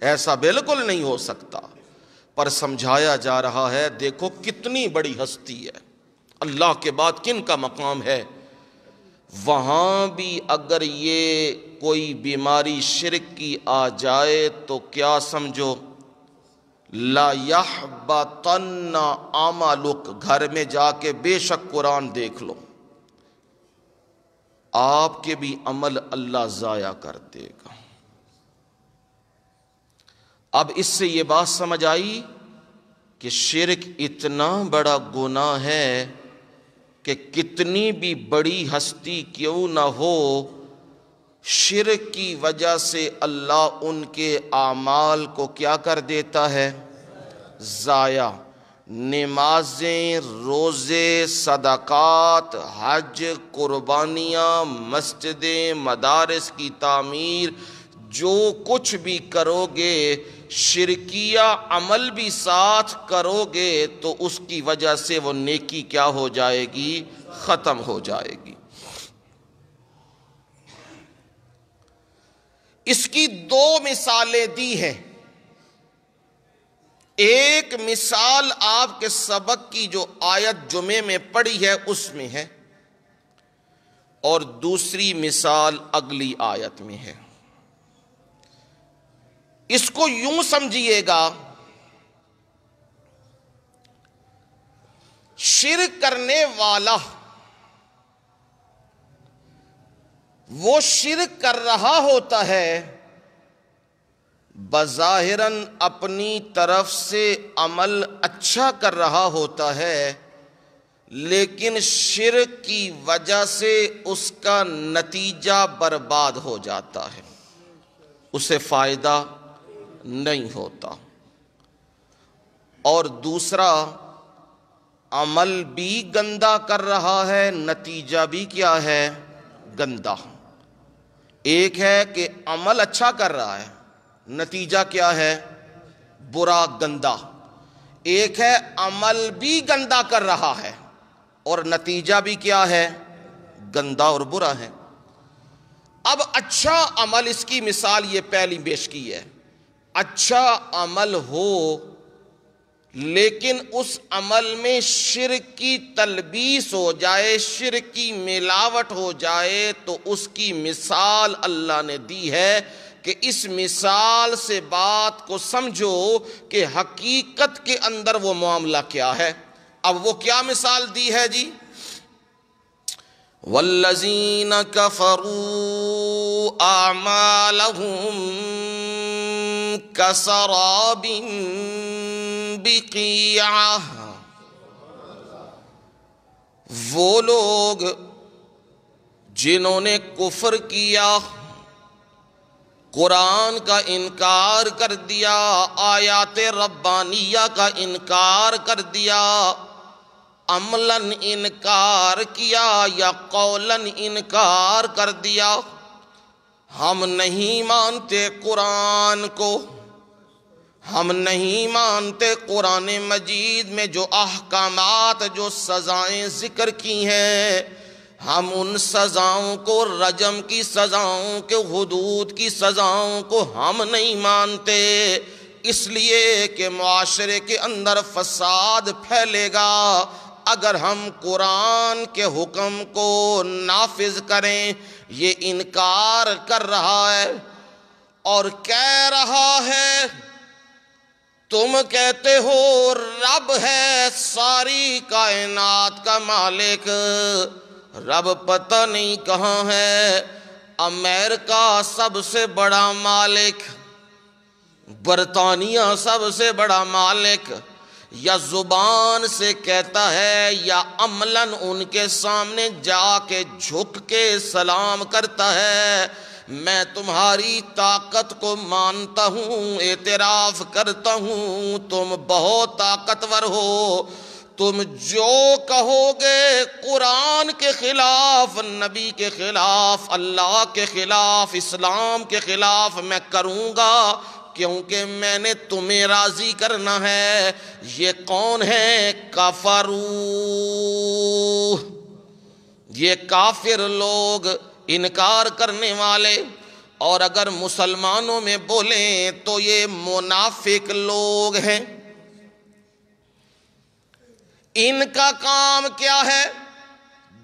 ایسا بالکل نہیں ہو سکتا، پر سمجھایا جا رہا ہے دیکھو کتنی بڑی ہستی ہے، اللہ کے بعد کن کا مقام ہے، وہاں بھی اگر یہ کوئی بیماری شرک کی آ جائے تو کیا سمجھو؟ لا یحبطن عملک، گھر میں جا کے بے شک قرآن دیکھ لو، آپ کے بھی عمل اللہ ضائع کر دے گا۔ اب اس سے یہ بات سمجھ آئی کہ شرک اتنا بڑا گناہ ہے کہ کتنی بھی بڑی ہستی کیوں نہ ہو، شرک کی وجہ سے اللہ ان کے اعمال کو کیا کر دیتا ہے؟ ضائع۔ نمازیں، روزے، صدقات، حج، قربانیاں، مسجدیں، مدارس کی تعمیر، جو کچھ بھی کرو گے، شرکیہ عمل بھی ساتھ کرو گے تو اس کی وجہ سے وہ نیکی کیا ہو جائے گی؟ ختم ہو جائے گی۔ اس کی دو مثالیں دی ہیں۔ ایک مثال آپ کے سبق کی جو آیت جمعے میں پڑھی ہے اس میں ہے، اور دوسری مثال اگلی آیت میں ہے۔ اس کو یوں سمجھیے گا، شرک کرنے والا وہ شرک کر رہا ہوتا ہے، بظاہراً اپنی طرف سے عمل اچھا کر رہا ہوتا ہے، لیکن شرک کی وجہ سے اس کا نتیجہ برباد ہو جاتا ہے، اسے فائدہ نہیں ہوتا۔ اور دوسرا، عمل بھی گندا کر رہا ہے، نتیجہ بھی کیا ہے؟ گندا۔ ایک ہے کہ عمل اچھا کر رہا ہے، نتیجہ کیا ہے؟ برا، گندا۔ ایک ہے عمل بھی گندا کر رہا ہے اور نتیجہ بھی کیا ہے؟ گندا اور برا ہے۔ اب اچھا عمل، اس کی مثال یہ پہلی پیش کی ہے، اچھا عمل ہو لیکن اس عمل میں شرک کی تلبیس ہو جائے، شرک کی ملاوٹ ہو جائے، تو اس کی مثال اللہ نے دی ہے کہ اس مثال سے بات کو سمجھو کہ حقیقت کے اندر وہ معاملہ کیا ہے۔ اب وہ کیا مثال دی ہے جی؟ والذین کفروا اعمالهم کسراب بقیعہ، وہ لوگ جنہوں نے کفر کیا، قرآن کا انکار کر دیا، آیات ربانیہ کا انکار کر دیا، عملاً انکار کیا یا قولاً انکار کر دیا، ہم نہیں مانتے قرآن کو، ہم نہیں مانتے قرآن مجید میں جو احکامات، جو سزائیں ذکر کی ہیں، ہم ان سزاؤں کو، رجم کی سزاؤں کے، حدود کی سزاؤں کو ہم نہیں مانتے، اس لیے کہ معاشرے کے اندر فساد پھیلے گا اگر ہم قرآن کے حکم کو نافذ کریں۔ یہ انکار کر رہا ہے اور کہہ رہا ہے، تم کہتے ہو رب ہے ساری کائنات کا مالک، رب پتہ نہیں کہاں ہے، امریکہ سب سے بڑا مالک، برطانیہ سب سے بڑا مالک، یا زبان سے کہتا ہے یا عملاً ان کے سامنے جا کے جھک کے سلام کرتا ہے، میں تمہاری طاقت کو مانتا ہوں، اعتراف کرتا ہوں، تم بہت طاقتور ہو، تم جو کہو گے قرآن کے خلاف، نبی کے خلاف، اللہ کے خلاف، اسلام کے خلاف میں کروں گا، کیونکہ میں نے تمہیں راضی کرنا ہے۔ یہ کون ہے؟ کفرو، یہ کافر لوگ، انکار کرنے والے، اور اگر مسلمانوں میں بولیں تو یہ منافق لوگ ہیں۔ ان کا کام کیا ہے؟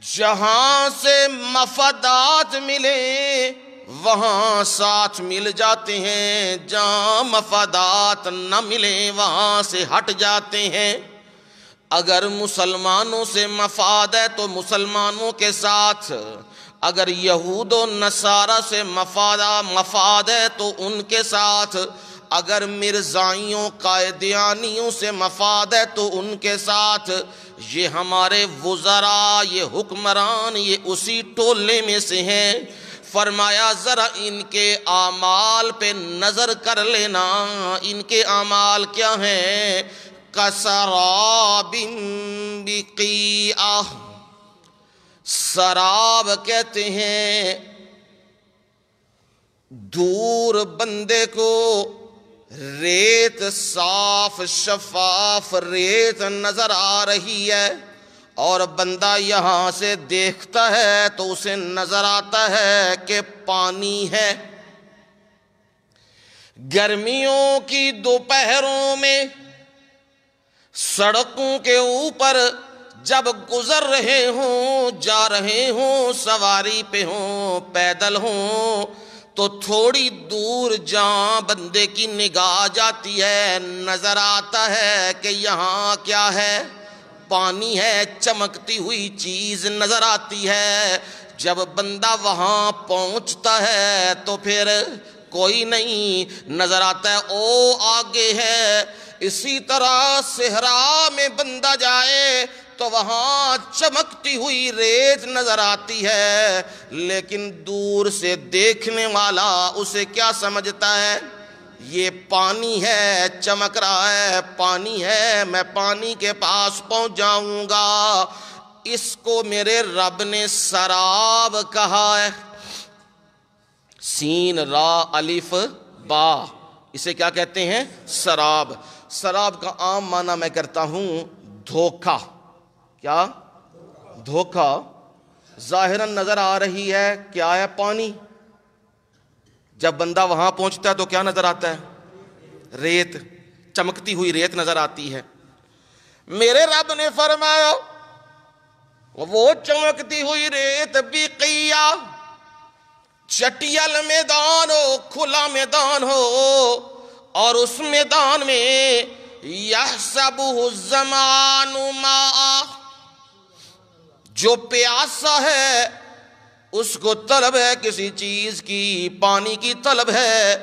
جہاں سے مفادات ملیں وہاں ساتھ مل جاتے ہیں، جہاں مفادات نہ ملیں وہاں سے ہٹ جاتے ہیں۔ اگر مسلمانوں سے مفاد ہے تو مسلمانوں کے ساتھ، اگر یہود و نصارہ سے مفاد ہے تو ان کے ساتھ، اگر مرزائیوں قائدیانیوں سے مفاد ہے تو ان کے ساتھ۔ یہ ہمارے وزراء، یہ حکمران، یہ اسی ٹولے میں سے ہیں۔ فرمایا ذرا ان کے اعمال پہ نظر کر لینا، ان کے اعمال کیا ہیں؟ کسراب بقیعہ، سراب کہتے ہیں دور بندے کو ریت، صاف شفاف ریت نظر آ رہی ہے، اور بندہ یہاں سے دیکھتا ہے تو اسے نظر آتا ہے کہ پانی ہے۔ گرمیوں کی دوپہروں میں سڑکوں کے اوپر جب گزر رہے ہوں، جا رہے ہوں، سواری پہ ہوں، پیدل ہوں، تو تھوڑی دور جہاں بندے کی نگاہ جاتی ہے نظر آتا ہے کہ یہاں کیا ہے؟ پانی ہے، چمکتی ہوئی چیز نظر آتی ہے۔ جب بندہ وہاں پہنچتا ہے تو پھر کوئی نہیں نظر آتا ہے، او آگے ہے۔ اسی طرح صحرا میں بندہ جائے تو وہاں چمکتی ہوئی ریت نظر آتی ہے، لیکن دور سے دیکھنے والا اسے کیا سمجھتا ہے؟ یہ پانی ہے، چمک رہا ہے، پانی ہے، میں پانی کے پاس پہنچ جاؤں گا۔ اس کو میرے رب نے سراب کہا ہے، سین را الف با، اسے کیا کہتے ہیں؟ سراب۔ سراب کا عام معنی میں کرتا ہوں دھوکہ۔ کیا؟ دھوکہ۔ ظاہراً نظر آ رہی ہے کیا ہے؟ پانی۔ جب بندہ وہاں پہنچتا ہے تو کیا نظر آتا ہے؟ ریت، چمکتی ہوئی ریت نظر آتی ہے۔ میرے رب نے فرمایا وہ چمکتی ہوئی ریت بقیعہ، چٹیل میدان ہو، کھلا میدان ہو، اور اس میدان میں یحسبہ الظمآن ماء، جو پیاسا ہے اس کو طلب ہے کسی چیز کی، پانی کی طلب ہے،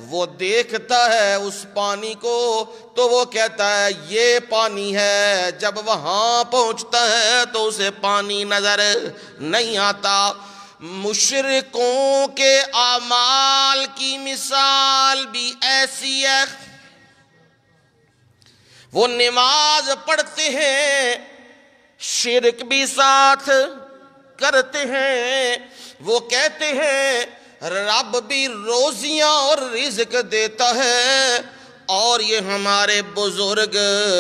وہ دیکھتا ہے اس پانی کو تو وہ کہتا ہے یہ پانی ہے۔ جب وہاں پہنچتا ہے تو اسے پانی نظر نہیں آتا۔ مشرکوں کے اعمال کی مثال بھی ایسی ہے، وہ نماز پڑھتے ہیں، شرک بھی ساتھ کرتے ہیں، وہ کہتے ہیں رب بھی روزیاں اور رزق دیتا ہے، اور یہ ہمارے بزرگ،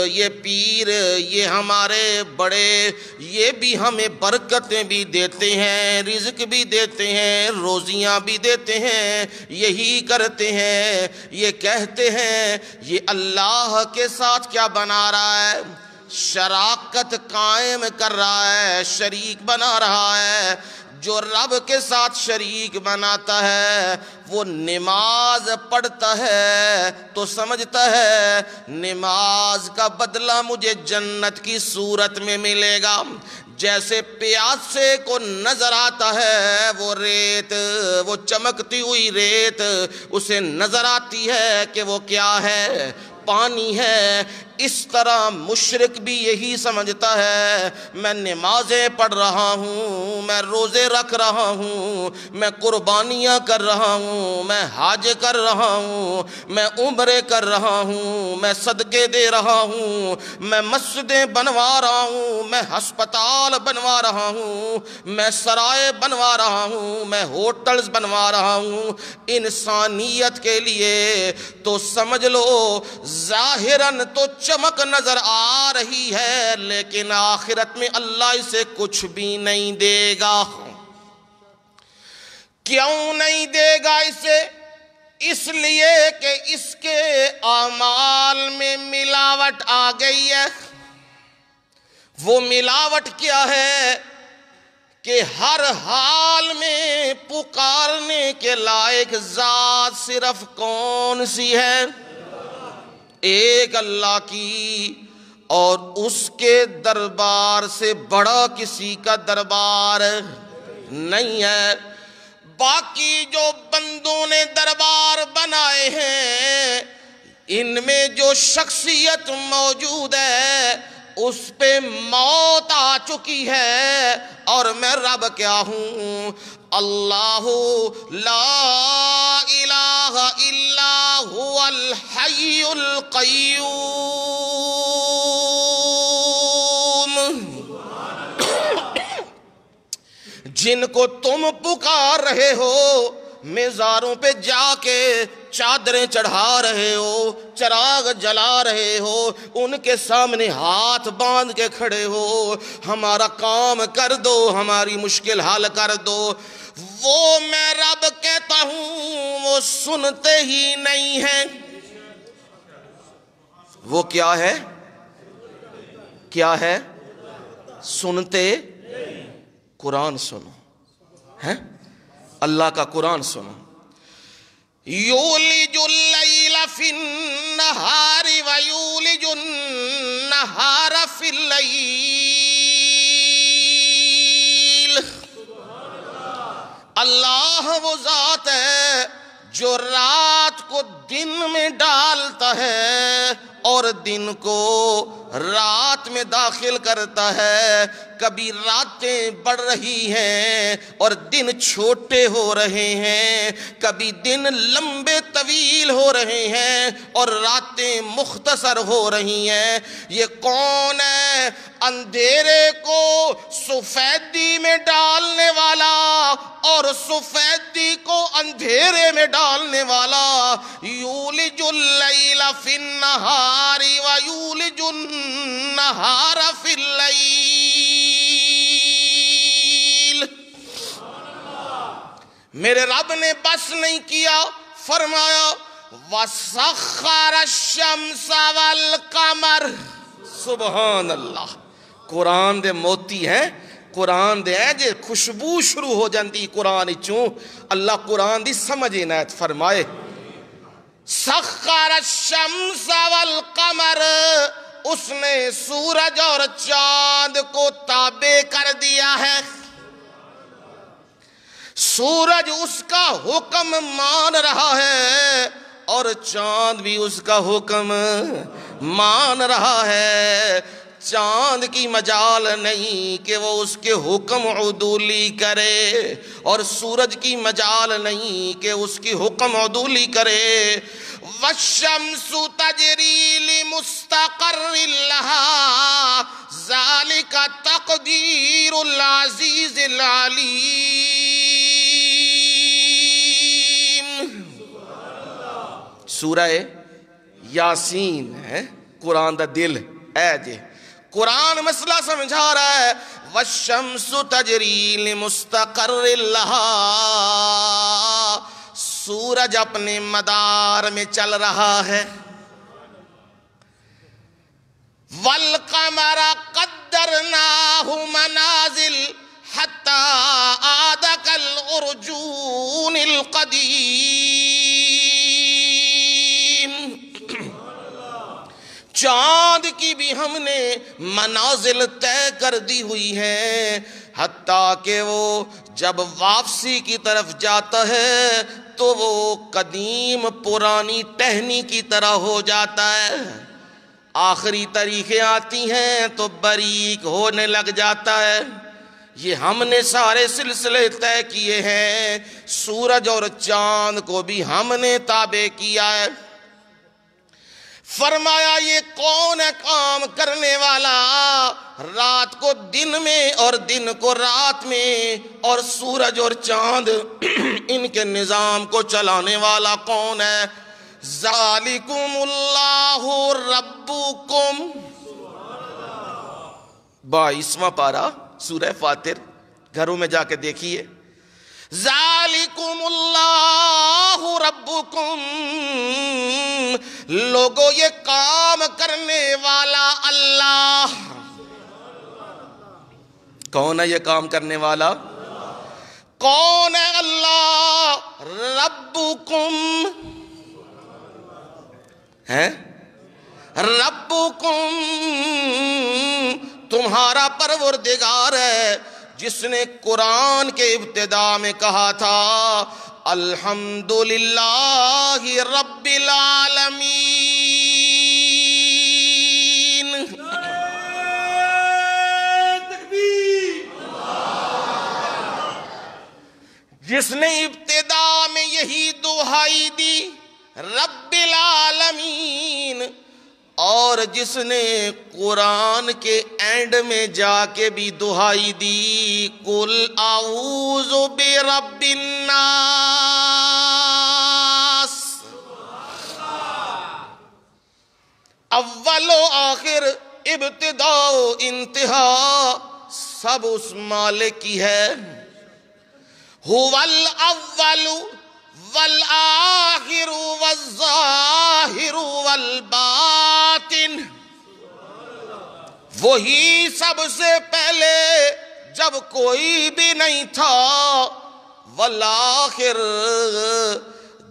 یہ پیر، یہ ہمارے بڑے، یہ بھی ہمیں برکتیں بھی دیتے ہیں، رزق بھی دیتے ہیں، روزیاں بھی دیتے ہیں، یہی کرتے ہیں۔ یہ کہتے ہیں یہ اللہ کے ساتھ کیا بنا رہا ہے؟ شراکت قائم کر رہا ہے، شریک بنا رہا ہے۔ جو رب کے ساتھ شریک بناتا ہے وہ نماز پڑھتا ہے تو سمجھتا ہے نماز کا بدلہ مجھے جنت کی صورت میں ملے گا۔ جیسے پیاسے کو نظر آتا ہے وہ ریت، وہ چمکتی ہوئی ریت اسے نظر آتی ہے کہ وہ کیا ہے؟ پانی ہے۔ اس طرح مشرک بھی یہی سمجھتا ہے میں نمازیں پڑھ رہا ہوں، میں روزے رکھ رہا ہوں، میں قربانیاں کر رہا ہوں، میں حج کر رہا ہوں، میں عمرے کر رہا ہوں، میں صدقے دے رہا ہوں، میں مسجدیں بنوا رہا ہوں، میں ہسپتال بنوا رہا ہوں، میں سرائے بنوا رہا ہوں، میں ہوٹلز بنوا رہا ہوں انسانیت کے لیے، تو سمجھ لو ظاہراً تو چمک نظر آ رہی ہے لیکن آخرت میں اللہ اسے کچھ بھی نہیں دے گا۔ کیوں نہیں دے گا اسے؟ اس لیے کہ اس کے اعمال میں ملاوٹ آ گئی ہے۔ وہ ملاوٹ کیا ہے کہ ہر حال میں پکارنے کے لائق ذات صرف کون سی ہے؟ ایک اللہ کی، اور اس کے دربار سے بڑا کسی کا دربار نہیں ہے۔ باقی جو بندوں نے دربار بنائے ہیں، ان میں جو شخصیت موجود ہے اس پہ موت آ چکی ہے، اور میں رب کیا ہوں؟ اللہ لا الہ الا هو الحی القیوم۔ جن کو تم پکار رہے ہو، مزاروں پہ جا کے چادریں چڑھا رہے ہو، چراغ جلا رہے ہو، ان کے سامنے ہاتھ باندھ کے کھڑے ہو، ہمارا کام کر دو، ہماری مشکل حل کر دو، وہ میں رب کہتا ہوں وہ سنتے ہی نہیں ہیں۔ وہ کیا ہے؟ کیا ہے؟ سنتے؟ قرآن سنو، ہیں اللہ کا قرآن سنو۔ یولج اللیل فی النہار ویولج النہار فی اللیل۔ اللہ وہ ذات ہے جو رات کو دن میں ڈالتا ہے اور دن کو رات میں داخل کرتا ہے۔ کبھی راتیں بڑھ رہی ہیں اور دن چھوٹے ہو رہے ہیں، کبھی دن لمبے طویل ہو رہے ہیں اور راتیں مختصر ہو رہی ہیں۔ یہ کون ہے؟ اندھیرے کو سفیدی میں ڈالنے والا اور سفیدی کو اندھیرے میں ڈالنے والا۔ یولج اللیل فی النہار ویولج النہار فی اللیل۔ میرے رب نے بس نہیں کیا، فرمایا وَسَخَّرَ الشَّمْسَ وَالْقَمَرَ۔ سبحان اللہ، قرآن دے موتی ہیں، قرآن دے ہیں جے خوشبو شروع ہو جاندی قرآن چوں، اللہ قرآن دی سمجھ عنایت فرمائے۔ سخر الشمس والقمر، اس نے سورج اور چاند کو تابع کر دیا ہے۔ سورج اس کا حکم مان رہا ہے اور چاند بھی اس کا حکم مان رہا ہے۔ چاند کی مجال نہیں کہ وہ اس کے حکم عدولی کرے، اور سورج کی مجال نہیں کہ اس کی حکم عدولی کرے۔ وَالشَّمْسُ تَجْرِي لِمُسْتَقَرٍّ لَهَا ذَلِكَ تَقْدِيرُ الْعَزِيزِ الْعَلِيمِ۔ سورہ یاسین ہے قرآن دا دل ہے جے، قرآن مسئلہ سمجھا رہا ہے۔ وَالشَّمْسُ تَجْرِي لِمُسْتَقَرٍّ لَهَا، سورج اپنے مدار میں چل رہا ہے۔ وَالْقَمَرَ قَدَّرْنَاهُ مَنَازِلَ حَتَّى عَادَ كَالْعُرْجُونِ الْقَدِيمِ۔ چاند کی بھی ہم نے منازل طے کر دی ہوئی ہیں، حتیٰ کہ وہ جب واپسی کی طرف جاتا ہے تو وہ قدیم پرانی ٹہنی کی طرح ہو جاتا ہے۔ آخری تاریخیں آتی ہیں تو باریک ہونے لگ جاتا ہے۔ یہ ہم نے سارے سلسلے طے کیے ہیں، سورج اور چاند کو بھی ہم نے تابع کیا ہے۔ فرمایا یہ کون ہے کام کرنے والا؟ رات کو دن میں اور دن کو رات میں، اور سورج اور چاند ان کے نظام کو چلانے والا کون ہے؟ ذالکم اللہ ربکم۔ 22واں پارہ سورہ فاتر، گھروں میں جا کے دیکھیے۔ ذالکم اللہ ربکم، لوگو یہ کام کرنے والا اللہ، کون ہے یہ کام کرنے والا؟ کون ہے اللہ؟ ربکم ہے، ربکم تمہارا پروردگار ہے، جس نے قرآن کے ابتدا میں کہا تھا الحمدللہ رب العالمین۔ جس نے ابتدا میں یہی دعائی دی رب العالمین، اور جس نے قرآن کے اینڈ میں جا کے بھی دعائی دی قل اعوذ برب الناس، اول و آخر ابتدا و انتہا سب اس مالک کی ہے۔ هو الاول والآخر والظاہر والباطن، وہی سب سے پہلے جب کوئی بھی نہیں تھا، والآخر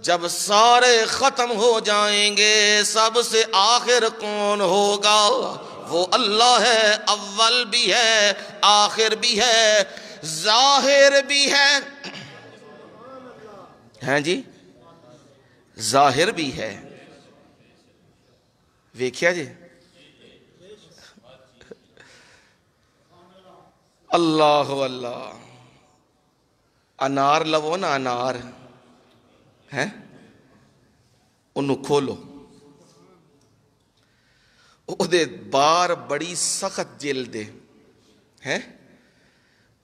جب سارے ختم ہو جائیں گے سب سے آخر کون ہوگا؟ وہ اللہ ہے، اول بھی ہے، آخر بھی ہے، ظاہر بھی ہے، ہیں جی ظاہر بھی ہے۔ ویکھیا جی اللہ اللہ، انار لو نا، انار ہے انہوں کھولو، او دے بار بڑی سخت جلد ہے،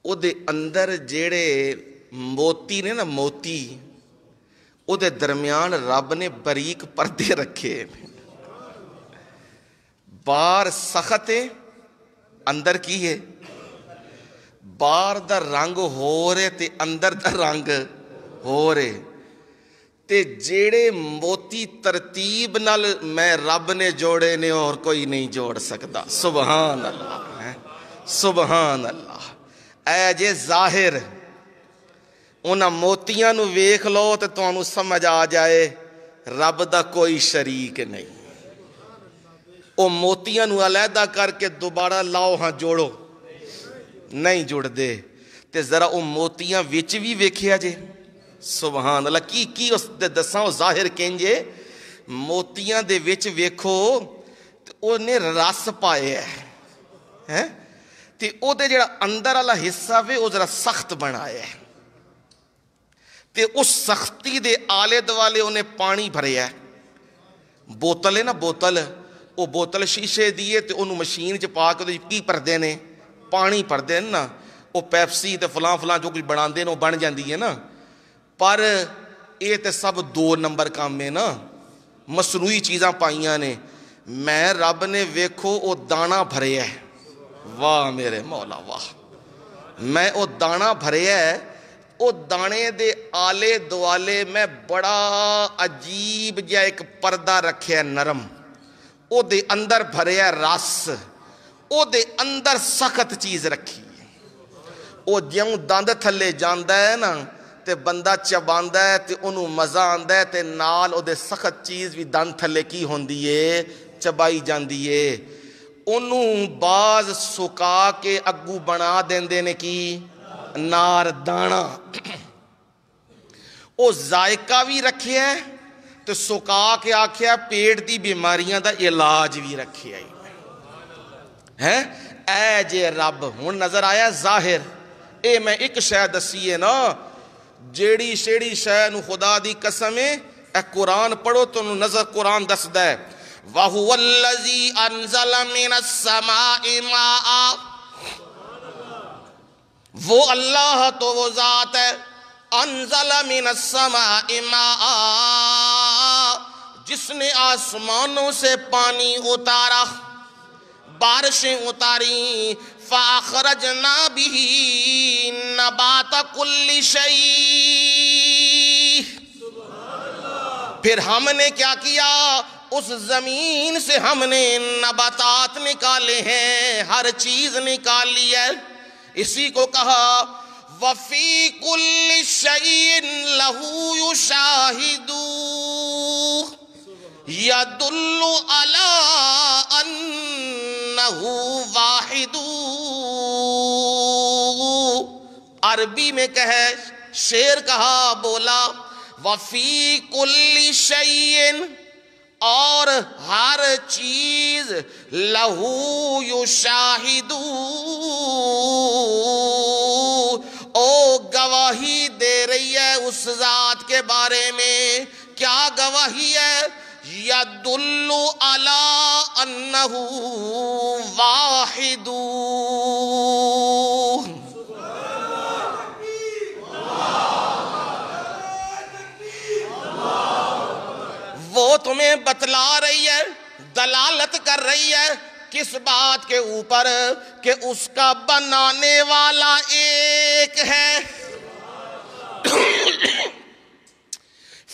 او دے اندر جیڑے موتی نے نا، موتی او دے درمیان رب نے باریک پردے رکھے، بار سخت ہے، اندر کی ہے بار دا رنگ ہو رہے تے اندر دا رنگ ہو رہے، تے جیڑے موتی ترتیب نال میں رب نے جوڑے نے اور کوئی نہیں جوڑ سکتا۔ سبحان اللہ، سبحان اللہ۔ اے جے ظاہر انہاں موتیاں نو ویکھ لو تے تانوں سمجھ آ جائے رب دا کوئی شریک نہیں۔ او موتیاں نو علیحدہ کر کے دوبارہ لاؤ ہاں جوڑو، نہیں جڑ دے، تے ذرا او موتیاں وچ بھی ویکھیا جے، سبحان اللہ۔ کی اس دے دساں او ظاہر کینجے، موتیاں دے وچ ویکھو تے او نے رس پائے ہے، تے او دے جڑا اندر والا حصہ وے او ذرا سخت بنایا ہے، تے اس سختی دے آلے دوالے انہیں پانی بھریا ہے، بوتل ہے نا بوتل، وہ بوتل شیشے دیئے تے انہوں مشین چ پا کے کی پردے نے پانی پردے نا، وہ پیپسی تے فلان فلان جو کچھ بنا دے نا وہ بن جاندی ہے نا، پر یہ تے سب 2 نمبر کام میں نا، مصنوعی چیزاں پائیاں نے۔ میں رب نے ویکھو وہ دانا بھریا ہے، واہ میرے مولا واہ، میں وہ دانا بھریا ہے، وہ دانے دے آلے دوالے میں بڑا عجیب جا ایک پردہ رکھیا نرم، او دے اندر بھریا رس، او دے اندر سخت چیز رکھی، او جیوں دند تھلے جاندہ ہے نا تے بندہ چباندہ ہے تے انہوں مزہ آندہ ہے تے نال او دے سخت چیز بھی دند تھلے کی ہوندی ہے، چبائی جاندی ہے، انہوں باز سکا کے اگو بنا دیندے نے کی نار دانا، او ذائقہ بھی رکھے ہے تو سکا کے آکھیا پیٹ دی بیماریاں دا علاج بھی رکھے ہے۔ اے جے رب ہون نظر آیا ظاہر، اے میں ایک شاید دسیے نا، جیڑی شیڑی شاید نو خدا دی قسمیں، اے قرآن پڑھو تو نظر قرآن دس دے، وَهُوَ الَّذِي أَنزَلَ مِنَ السَّمَاءِ مَاءً، وہ اللہ تو وہ ذات ہے، انزل من السماء ماء، جس نے آسمانوں سے پانی اتارا، بارشیں اتاری، فَأَخْرَجْنَا بِهِ نَبَاتَ كُلِّ شَيْءٍ، پھر ہم نے کیا کیا، اس زمین سے ہم نے نباتات نکالے ہیں، ہر چیز نکالی ہے، اسی کو کہا وَفِي كُلِّ شَيْءٍ لَهُ يُشَاهِدُ يَدُلُّ عَلَىٰ أَنَّهُ وَاحِدُ. عربی میں کہے، شعر کہا، بولا وَفِي كُلِّ شَيْءٍ، اور ہر چیز لہو یشاہد، او گواہی دے رہی ہے اس ذات کے بارے میں. کیا گواہی ہے؟ یدل علی انہ واحد. وہ تمہیں بتلا رہی ہے، دلالت کر رہی ہے کس بات کے اوپر؟ کہ اس کا بنانے والا ایک ہے.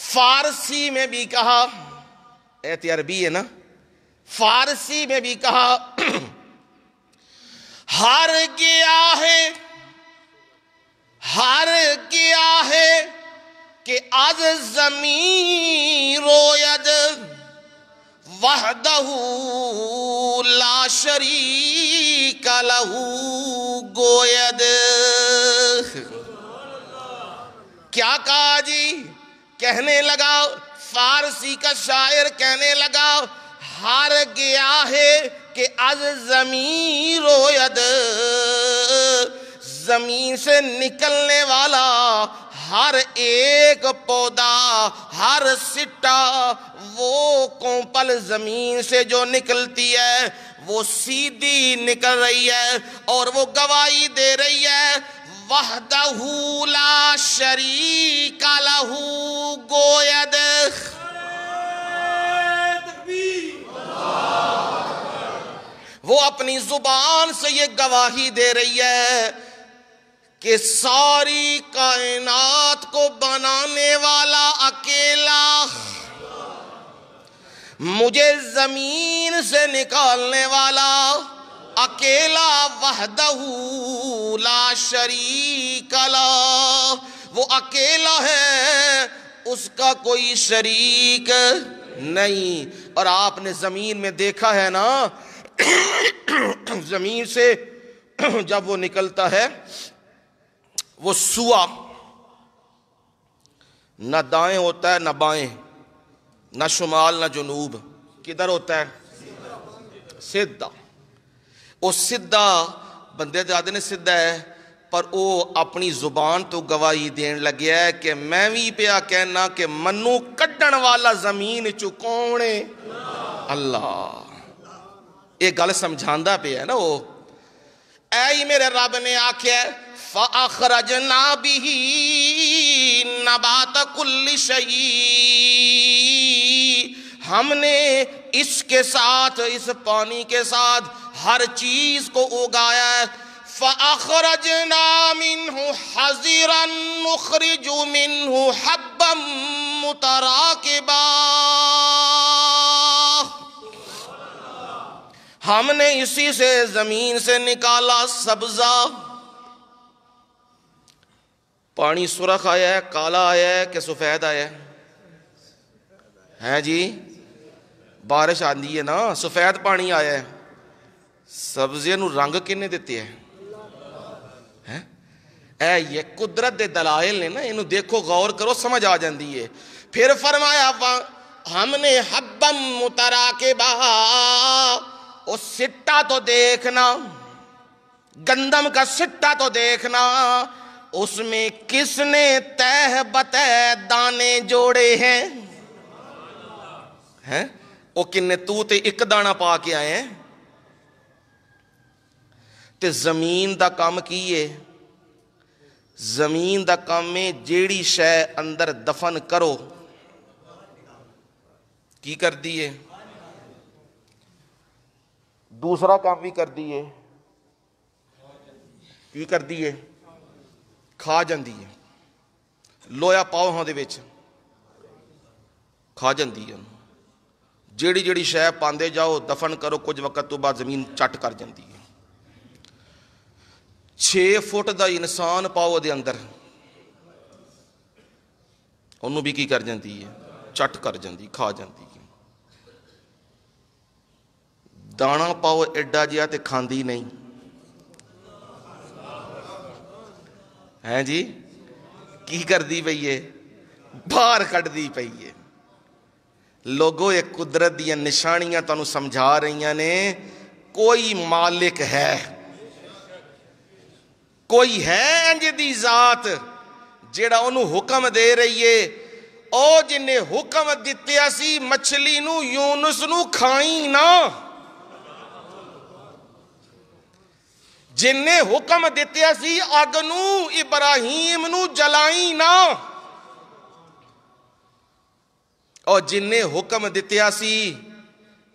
فارسی میں بھی کہا، ایت عربی ہے نا، فارسی میں بھی کہا ہر گیا ہے کہ از زمین روید وحدہ لا شریک لہ گوید. کیا کہا جی؟ کہنے لگا، فارسی کا شاعر کہنے لگا ہر گیا ہے کہ از زمین روید، زمین سے نکلنے والا ہر ایک پودا، ہر سٹا، وہ کونپل زمین سے جو نکلتی ہے وہ سیدھی نکل رہی ہے، اور وہ گواہی دے رہی ہے وحدہ لا شریک لہ گوید. وہ اپنی زبان سے یہ گواہی دے رہی ہے کہ ساری کائنات کو بنانے والا اکیلا، مجھے زمین سے نکالنے والا اکیلا، وحدہ لا شریک لہ، وہ اکیلا ہے، اس کا کوئی شریک نہیں. اور آپ نے زمین میں دیکھا ہے نا، زمین سے جب وہ نکلتا ہے وہ سوا نہ دائیں ہوتا ہے نہ بائیں، نہ شمال نہ جنوب، کدھر ہوتا ہے؟ سیدھا. وہ سیدھا، بندے زیادہ نے سیدھا ہے، پر وہ اپنی زبان تو گواہی دین لگیا ہے کہ میں بھی پیا کہنا کہ منو کڈن والا زمین چو کونے اللہ. ایک گل سمجھاندہ پہ ہے نا وہ، اے میرے رب نے آکھیا فَأَخْرَجْنَا بِهِ نَبَاتَ كُلِّ شَيْءٍ، ہم نے اس کے ساتھ، اس پانی کے ساتھ ہر چیز کو اگایا ہے. فَأَخْرَجْنَا مِنْهُ حَزِرًا نُخْرِجُ مِنْهُ حَبًّا مُتَرَاكِبًا، ہم نے اسی سے زمین سے نکالا سبزہ. پانی سرخ آیا ہے، کالا آیا ہے کہ سفید آیا ہے جی؟ بارش آندی ہے نا، سفید پانی آیا ہے. سبزے نو رنگ کنے دیتے ہیں؟ اے یہ قدرت دے دلائل نے نا، انہوں دیکھو، غور کرو، سمجھ آ جاندی ہے. پھر فرمایا ہم نے حبم متراکبہ، وہ سٹا تو دیکھنا، گندم کا سٹا تو دیکھنا، اس میں کس نے تہ بتہ دانے جوڑے ہیں؟ وہ کنے تو تے ایک دانہ پا کے آئے ہیں. تے زمین دا کام کیے، زمین دا کام میں جیڑی شے اندر دفن کرو کی کر دیے، دوسرا کام بھی کر دیے، کی کر دیے، کھا جاندی ہے. لویا پاؤ ہاں دے وچ کھا جاندی ہے. جیڑی جیڑی شے پاندے جاؤ، دفن کرو، کچھ وقت تو بعد زمین چٹ کر جاندی ہے. 6 ਫੁੱਟ ਦਾ ਇਨਸਾਨ ਪਾਓ ਉਹਦੇ ਅੰਦਰ, ਉਹਨੂੰ ਵੀ ਕੀ ਕਰ ਜਾਂਦੀ ਹੈ? ਚੱਟ ਕਰ ਜਾਂਦੀ, ਖਾ ਜਾਂਦੀ ਹੈ। ਦਾਣਾ ਪਾਓ ਐਡਾ ਜਿਹਾ ਤੇ ਖਾਂਦੀ ਨਹੀਂ ਹੈ ਜੀ। ਕੀ ਕਰਦੀ ਪਈ ਏ? ਬਾਹਰ ਕੱਢਦੀ ਪਈ ਏ। ਲੋਗੋ ਇਹ ਕੁਦਰਤ ਦੀਆਂ ਨਿਸ਼ਾਨੀਆਂ ਤੁਹਾਨੂੰ ਸਮਝਾ ਰਹੀਆਂ ਨੇ, ਕੋਈ ਮਾਲਿਕ ਹੈ, ਕੋਈ ਹੈ ਇੰਜ ਦੀ ਜ਼ਾਤ ਜਿਹੜਾ ਉਹਨੂੰ ਹੁਕਮ ਦੇ ਰਹੀ ਏ। ਉਹ ਜਿੰਨੇ ਹੁਕਮ ਦਿੱਤਿਆ ਸੀ ਮਛਲੀ ਨੂੰ, ਯੂਨਸ ਨੂੰ ਖਾਈ ਨਾ, ਜਿੰਨੇ ਹੁਕਮ ਦਿੱਤਿਆ ਸੀ ਅੱਗ ਨੂੰ, ਇਬਰਾਹੀਮ ਨੂੰ ਜਲਾਈ ਨਾ, اور جنہیں حکم دتیا سی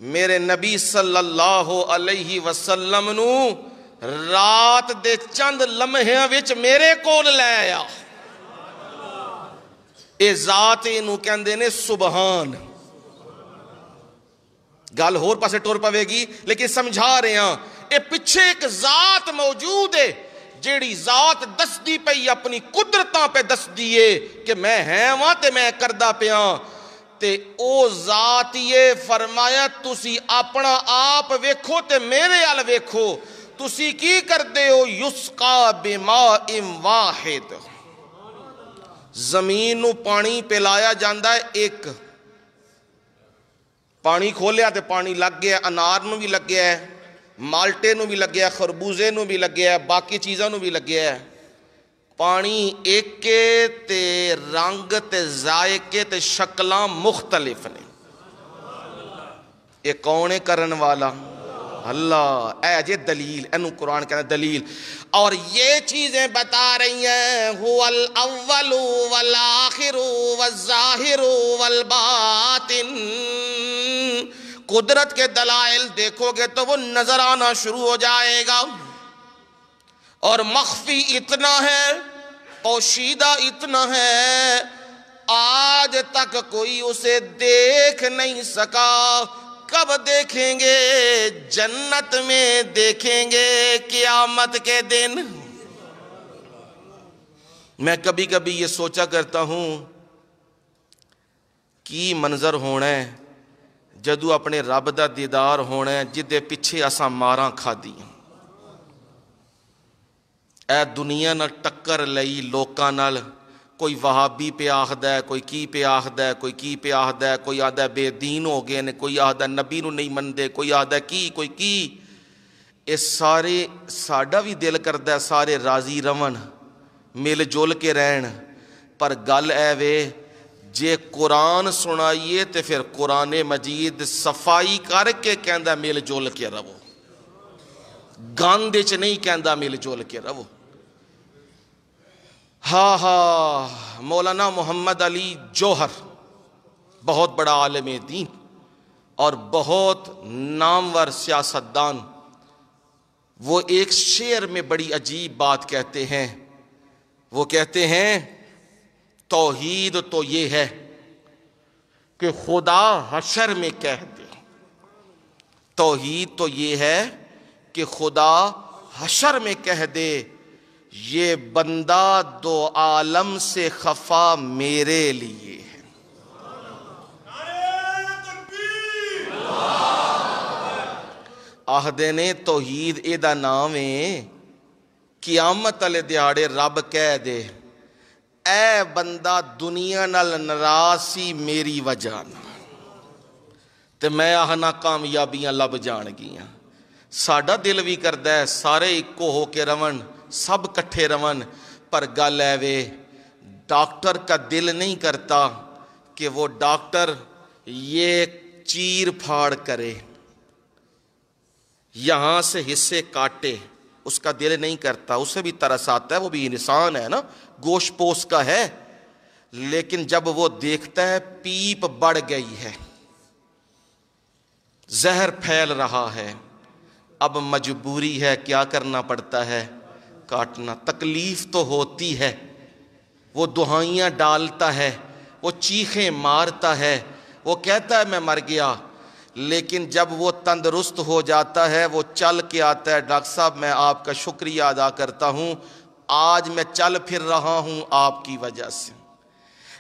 میرے نبی صلی اللہ علیہ وسلم نو رات دے چند لمحے وچ میرے کول لے آیا۔ اے ذات انہوں کہندے نے سبحان۔ گل ہور پاسے ٹور پوے گی لیکن سمجھا رہے ہیں، اے پچھے ایک ذات موجود ہے جیڑی ذات دس دی پئی اپنی قدرتاں پہ دس دیئے کہ میں ہیں وہاں تے میں کردہ پیاں، تے او ذات یہ فرمایا تسی اپنا آپ ویکھو تے میرے ال ویکھو، تسی کی کر دے ہو؟ یسقا بماء واحد، زمین نو پانی پلایا جاندہ ہے ایک، پانی کھولیا تے پانی لگ گیا، انار نو بھی لگ گیا ہے، مالٹے نو بھی لگ گیا ہے، خربوزے نو بھی لگ گیا ہے، باقی چیزاں نو بھی لگ گیا ہے۔ پانی ایک کے تے رنگ تے ذائقے تے شکلاں مختلف نے۔ یہ کون ہے کرن والا؟ اللہ۔ اے جے دلیل، اینو قرآن کہنا دلیل۔ اور یہ چیزیں بتا رہی ہیں هو الاول والآخر والظاہر والباطن۔ قدرت کے دلائل دیکھو گے تو وہ نظر آنا شروع ہو جائے گا، اور مخفی اتنا ہے، پوشیدہ اتنا ہے، آج تک کوئی اسے دیکھ نہیں سکا۔ کب دیکھیں گے؟ جنت میں دیکھیں گے قیامت کے دن۔ میں کبھی کبھی یہ سوچا کرتا ہوں کی منظر ہونا ہے جدو اپنے رب دا دیدار ہونا ہے جدے پیچھے اساں ماراں کھا دیاں۔ اے دنیا نہ ٹکر لئی لوکاں نال، کوئی وہابی پہ آخدا ہے، کوئی کی پہ آخدا ہے، کوئی کی پہ آخدا ہے، کوئی آخدا ہے بے دین ہو گئے نے، کوئی آخدا ہے نبی نو نہیں مندے، کوئی آخدا ہے کی کوئی کی۔ اے سارے ساڈا بھی دل کردا ہے سارے راضی رون، مل جل کے رہن، پر گل اے وے جے قرآن سنائیے تے پھر قرآن مجید صفائی کر کے کہندا مل جل کے رہو، گند وچ نہیں کہندا مل جل کے رہو۔ ہاں مولانا محمد علی جوہر بہت بڑا عالم دین اور بہت نامور سیاستدان، وہ ایک شعر میں بڑی عجیب بات کہتے ہیں۔ وہ کہتے ہیں توحید تو یہ ہے کہ خدا حشر میں کہہ دے، توحید تو یہ ہے کہ خدا حشر میں کہہ دے یہ بندہ دو عالم سے خفا میرے لیے ہے۔ آہدے نے توحید ایدہ نام ہے، قیامت علی دیاڑے رب کہہ دے اے بندہ دنیا نال ناراض سی میری وجہ نہ، تے میں آہنا کامیابیاں لب جان گیاں۔ ساڈا دل بھی کردا ہے سارے ایکو ہو کے رون، سب کٹھے رون، پر گل ہے وے ڈاکٹر کا دل نہیں کرتا کہ وہ ڈاکٹر یہ چیر پھاڑ کرے، یہاں سے حصے کاٹے، اس کا دل نہیں کرتا، اسے بھی ترس آتا ہے، وہ بھی انسان ہے نا، گوشت پوست کا ہے، لیکن جب وہ دیکھتا ہے پیپ بڑھ گئی ہے، زہر پھیل رہا ہے، اب مجبوری ہے، کیا کرنا پڑتا ہے؟ کاٹنا۔ تکلیف تو ہوتی ہے، وہ دہائیاں ڈالتا ہے، وہ چیخیں مارتا ہے، وہ کہتا ہے میں مر گیا، لیکن جب وہ تندرست ہو جاتا ہے وہ چل کے آتا ہے، ڈاکٹر صاحب میں آپ کا شکریہ ادا کرتا ہوں، آج میں چل پھر رہا ہوں آپ کی وجہ سے۔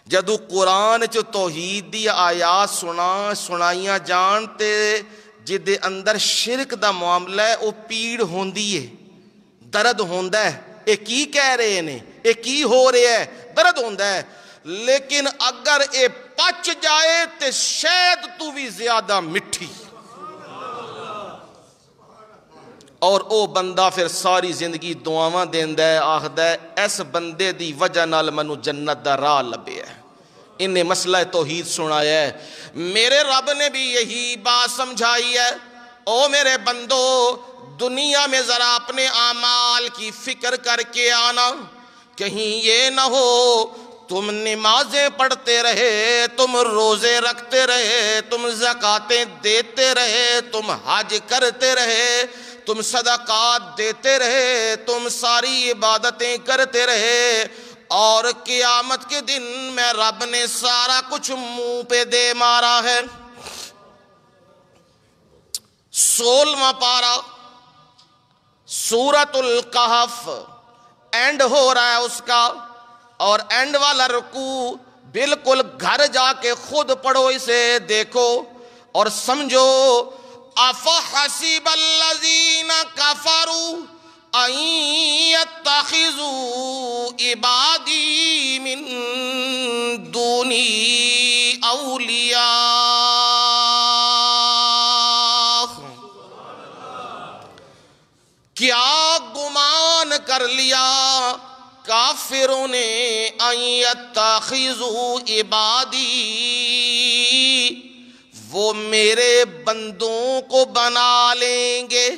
جدو قرآن چ توحید دی آیات سنائیاں جان تے جدے اندر شرک دا معاملہ ہے وہ پیڑ ہوندی ہے، درد ہوندا ہے، اے کی کہہ رہے نے، اے کی ہو رہے ہے، درد ہوندا ہے، لیکن اگر اے پچ جائے تے شاید تو بھی زیادہ مٹھی، اور او بندہ پھر ساری زندگی دعاواں دیندا ہے، آخدا ہے اس بندے دی وجہ نال منو جنت دا راہ لبے ہے۔ انہیں مسئلہ توحید سنایا ہے۔ میرے رب نے بھی یہی بات سمجھائی ہے، او میرے بندو دنیا میں ذرا اپنے اعمال کی فکر کر کے آنا، کہیں یہ نہ ہو تم نمازیں پڑھتے رہے، تم روزے رکھتے رہے، تم زکاتیں دیتے رہے، تم حج کرتے رہے، تم صدقات دیتے رہے، تم ساری عبادتیں کرتے رہے، اور قیامت کے دن میں رب نے سارا کچھ منہ پہ دے مارا ہے۔ 16واں پارہ سورۃ الکہف اینڈ ہو رہا ہے اس کا، اور اینڈ والا رکوع بالکل گھر جا کے خود پڑھو، اسے دیکھو اور سمجھو۔ أَفَحَسِبَ الَّذِينَ كَفَرُوا أَن يَتَّخِذُوا عِبَادِي مِن دُونِي أَوْلِيَاءَ، کیا گمان کر لیا کافروں نے ان یتخذوا عبادی، وہ میرے بندوں کو بنا لیں گے۔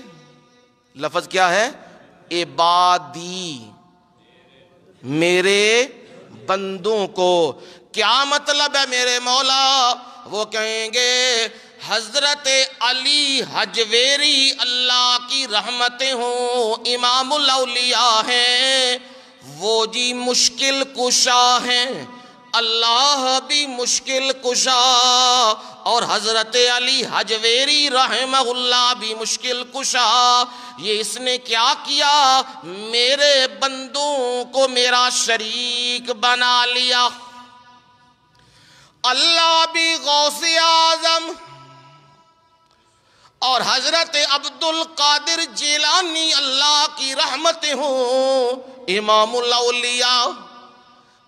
لفظ کیا ہے؟ عبادی، میرے بندوں کو۔ کیا مطلب ہے میرے مولا؟ وہ کہیں گے حضرت علی حجویری اللہ کی رحمتیں ہوں، امام الاولیاء ہیں، وہ جی مشکل کشا ہیں، اللہ بھی مشکل کشا، اور حضرت علی حجویری رحمہ اللہ بھی مشکل کشا۔ یہ اس نے کیا کیا؟ میرے بندوں کو میرا شریک بنا لیا۔ اللہ بھی غوث اعظم اور حضرت عبد القادر جیلانی اللہ کی رحمتیں ہوں، امام الاولیاء،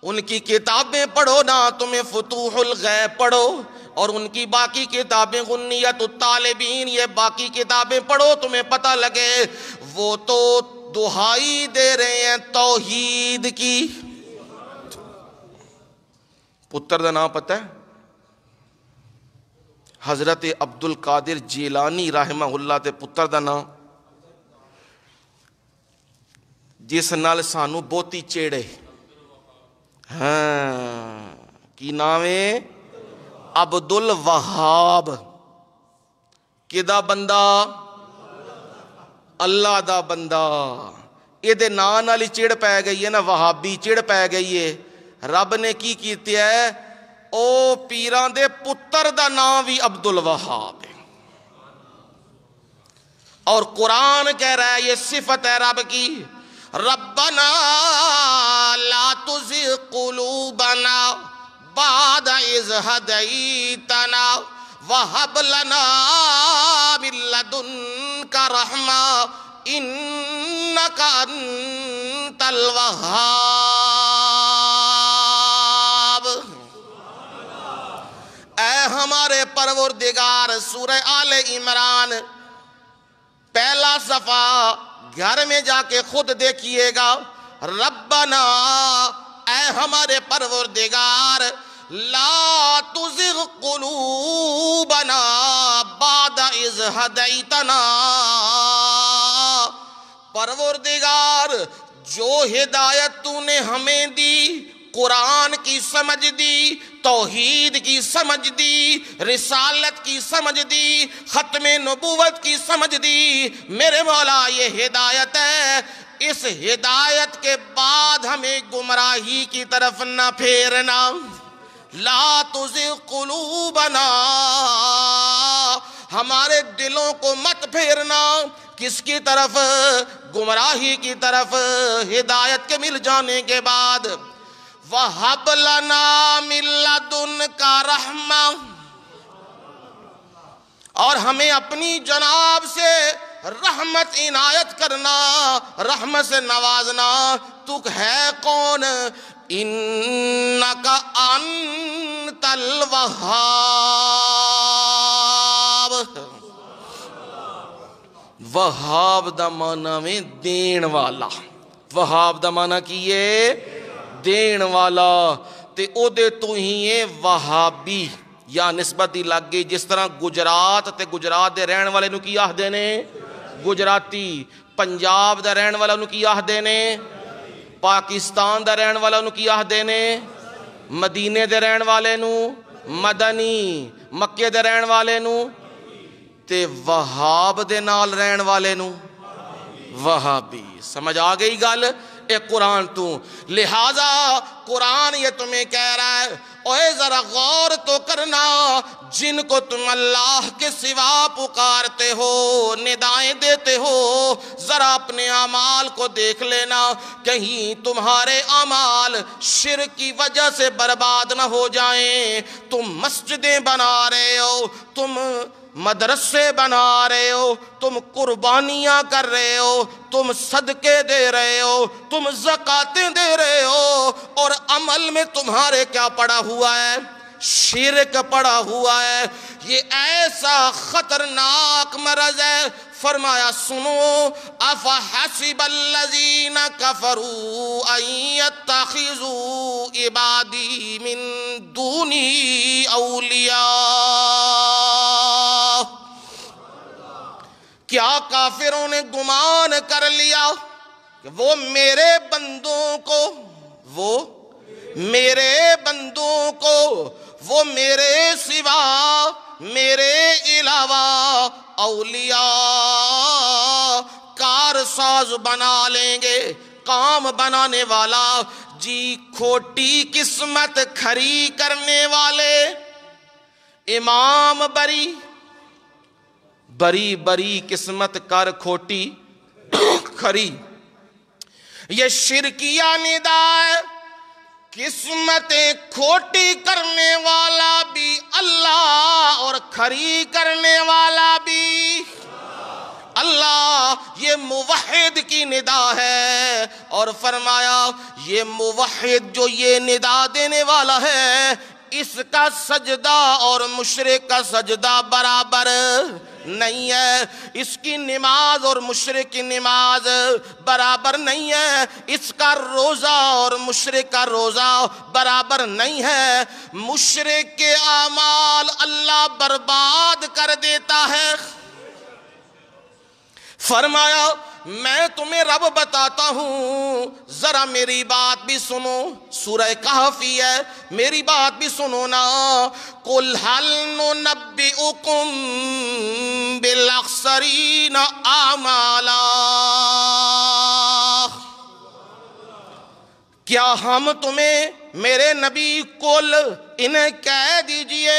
ان کی کتابیں پڑھو نا، تمہیں فتوح الغیب پڑھو، اور ان کی باقی کتابیں غنیت الطالبین، یہ باقی کتابیں پڑھو، تمہیں پتہ لگے وہ تو دہائی دے رہے ہیں توحید کی۔ پتر دا نام پتہ ہے؟ حضرت عبد القادر جیلانی رحمہ اللہ تے پتر دا نام، جس نال سانو بہتی چیڑے، ہاں کی نام ہے؟ عبد الوہاب۔ کدا بندہ؟ اللہ دا بندہ۔ یہ دے نام نالی چڑ پہ گئی ہے نا، وہابی چڑ پہ گئی ہے۔ رب نے کی کیتی ہے؟ او پیران دے پتر دا نام بھی عبد الوہاب ہے، اور قرآن کہہ رہا ہے یہ صفت ہے رب کی، ربنا لا تزغ قلوبنا بعد اذ ہدیتنا وہب لنا من لدنک رحمہ انک انت الوہاب۔ اے ہمارے پروردگار، سورہ آل عمران پہلا صفحہ گھر میں جا کے خود دیکھیے گا۔ ربنا، اے ہمارے پروردگار، لا تزغ قلوبنا بعد اذ ہدیتنا، پروردگار جو ہدایت تو نے ہمیں دی، قرآن کی سمجھ دی، توحید کی سمجھ دی، رسالت کی سمجھ دی، ختم نبوت کی سمجھ دی، میرے مولا یہ ہدایت ہے، اس ہدایت کے بعد ہمیں گمراہی کی طرف نہ پھیرنا۔ لا تزغ قلوبنا، ہمارے دلوں کو مت پھیرنا کس کی طرف؟ گمراہی کی طرف، ہدایت کے مل جانے کے بعد۔ وَهَبْ لَنَا مِن لَّدُنْكَ رَحْمَةً، اور ہمیں اپنی جناب سے رحمت عنایت کرنا، رحمت سے نوازنا۔ تو ہے کون؟ اِنَّكَ أَنْتَ الْوَهَّابُ۔ وہاب دا معنی میں دین والا، وہاب دا معنی کیے دین والا، تے او دے تو ہی وہابی یا نسبت دی لگ گئی۔ جس طرح گجرات تے گجرات دے رہن والے نو کی آخدے نے؟ گجراتی۔ پنجاب دا رہن والا نو کی آخدے نے؟ پاکستان دا رہن والا نو کی آخدے نے؟ مدینے دے رہن والے نو مدنی، مکے دے رہن والے نو، تے وہاب دے نال رہن والے نو وہابی۔ سمجھ آ گئی گل؟ اے قرآن تو، لہذا قرآن یہ تمہیں کہہ رہا ہے اوے ذرا غور تو کرنا، جن کو تم اللہ کے سوا پکارتے ہو، ندائیں دیتے ہو، ذرا اپنے اعمال کو دیکھ لینا، کہیں تمہارے اعمال شرک کی وجہ سے برباد نہ ہو جائیں۔ تم مسجدیں بنا رہے ہو، تم مدرسے بنا رہے ہو، تم قربانیاں کر رہے ہو، تم صدقے دے رہے ہو، تم زکاتیں دے رہے ہو، اور عمل میں تمہارے کیا پڑا ہوا ہے؟ شرک پڑا ہوا ہے۔ یہ ایسا خطرناک مرض ہے۔ فرمایا سنو، افحسب الذین کفروا ان یتخذوا عبادی من دونی اولیاء، کیا کافروں نے گمان کر لیا کہ وہ میرے بندوں کو، وہ میرے بندوں کو، وہ میرے سوا، میرے علاوہ اولیاء کارساز بنا لیں گے، کام بنانے والا، جی کھوٹی قسمت کھری کرنے والے، امام بری بری بری قسمت کر کھوٹی کھری، یہ شرکیہ ندا ہے۔ قسمتیں کھوٹی کرنے والا بھی اللہ، اور کھری کرنے والا بھی اللہ، یہ موحد کی ندا ہے۔ اور فرمایا یہ موحد جو یہ ندا دینے والا ہے، اس کا سجدہ اور مشرک کا سجدہ برابر نہیں ہے، اس کی نماز اور مشرک کی نماز برابر نہیں ہے، اس کا روزہ اور مشرک کا روزہ برابر نہیں ہے۔ مشرک کے اعمال اللہ برباد کر دیتا ہے۔ فرمایا میں تمہیں رب بتاتا ہوں، ذرا میری بات بھی سنو، سورہ کہفی ہے، میری بات بھی سنو نا۔ قُلْ هَلْ نُنَبِّئُكُمْ بِالْأَخْسَرِينَ أَعْمَالًا، کیا ہم تمہیں میرے نبی کل انہیں کہہ دیجئے،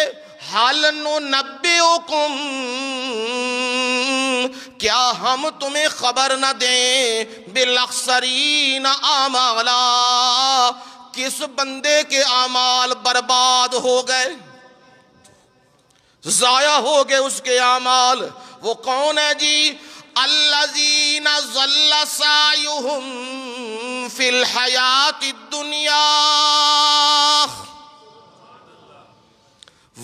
هَلْ نُنَبِّئُكُمْ، کیا ہم تمہیں خبر نہ دیں، بالاخسرین اعمالا، کس بندے کے اعمال برباد ہو گئے، ضائع ہو گئے اس کے اعمال؟ وہ کون ہے جی؟ الذین ضل سعیہم فی الحیات الدنیا،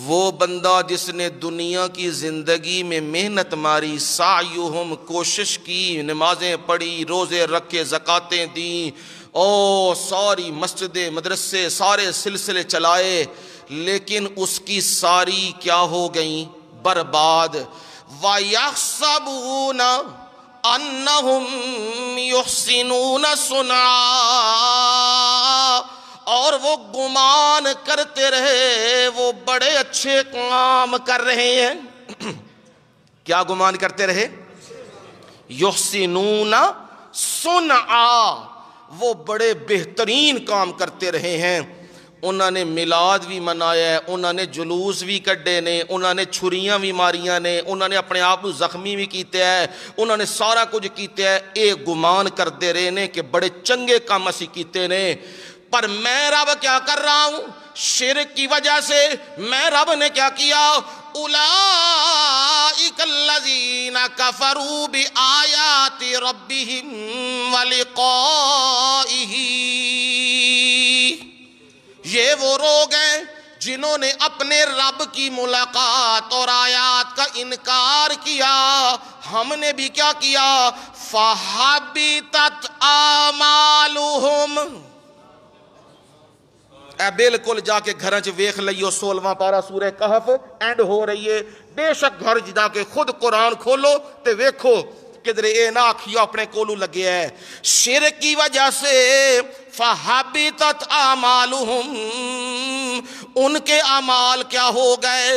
وہ بندہ جس نے دنیا کی زندگی میں محنت ماری، سعیہم کوشش کی، نمازیں پڑھی، روزے رکھے، زکاتیں دیں، ساری مسجدیں مدرسے سارے سلسلے چلائے، لیکن اس کی ساری کیا ہو گئیں؟ برباد۔ وَيَحْسَبُونَ أَنَّهُمْ يُحْسِنُونَ صُنْعًا، اور وہ گمان کرتے رہے وہ بڑے اچھے کام کر رہے ہیں۔ کیا گمان کرتے رہے؟ یحسنون صنعا، وہ بڑے بہترین کام کرتے رہے ہیں۔ انہوں نے میلاد بھی منایا ہے، انہوں نے جلوس بھی کڈے نے، انہوں نے چھریاں بھی ماریاں نے، انہوں نے اپنے آپ کو زخمی بھی کیتے ہے، انہوں نے سارا کچھ کیتے ہے، اے گمان کرتے رہے نے کہ بڑے چنگے کام اسی کیتے نے۔ پر میں رب کیا کر رہا ہوں؟ شرک کی وجہ سے میں رب نے کیا کیا؟ اولئک الذین کفروا بآیات ربہم ولقائہ، یہ وہ لوگ ہیں جنہوں نے اپنے رب کی ملاقات اور آیات کا انکار کیا۔ ہم نے بھی کیا کیا؟ فَحَبِطَتْ آمَالُهُمْ۔ اے بالکل جا کے گھرچ ویکھ لئیو 16واں پارہ سورہ کہف اینڈ ہو رہی ہے، بے شک گھر جا کے خود قرآن کھولو تے ویکھو کدھر اے نہ آکھیو اپنے کولو لگے ہے۔ شرک کی وجہ سے فَحَبِطَتْ آمَالُهُمْ، ان کے اعمال کیا ہو گئے؟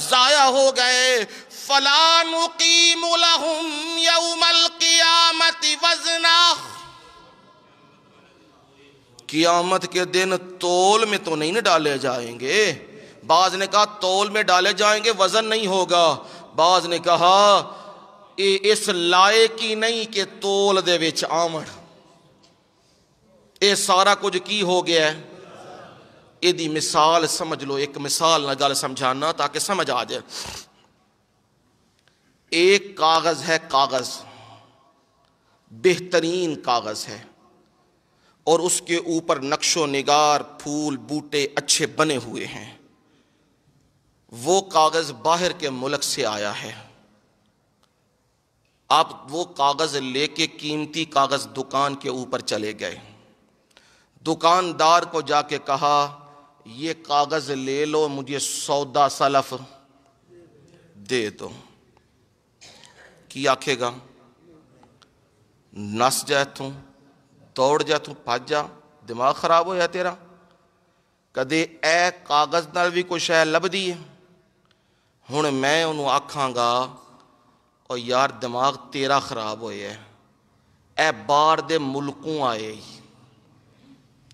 ضائع ہو گئے۔ فَلَا نُقِيمُ لَهُمْ يَوْمَ الْقِيَامَةِ وَزْنًا، قیامت کے دن تول میں تو نہیں ڈالے جائیں گے۔ بعض نے کہا تول میں ڈالے جائیں گے، وزن نہیں ہوگا۔ بعض نے کہا اس لائق ہی نہیں کہ تول دے وچ آمڑ، اے سارا کچھ کی ہو گیا ہے۔ اے دی مثال سمجھ لو، ایک مثال نہ گل سمجھانا تاکہ سمجھ آ جائے۔ ایک کاغذ ہے، کاغذ بہترین کاغذ ہے، اور اس کے اوپر نقش و نگار، پھول بوٹے اچھے بنے ہوئے ہیں۔ وہ کاغذ باہر کے ملک سے آیا ہے۔ آپ وہ کاغذ لے کے قیمتی کاغذ دکان کے اوپر چلے گئے، دکاندار کو جا کے کہا یہ کاغذ لے لو، مجھے سودا سلف دے دو۔ کی آکھے گا؟ نس جائے تو دوڑ جا، تو بھج جا، دماغ خراب ہو یا تیرا؟ کدے اے کاغذ نال بھی کوئی شے لبدی ہے؟ ہن میں انہوں آکھاں گا اور یار دماغ تیرا خراب ہویا ہے، اے باہر دے ملکوں آئے ہی،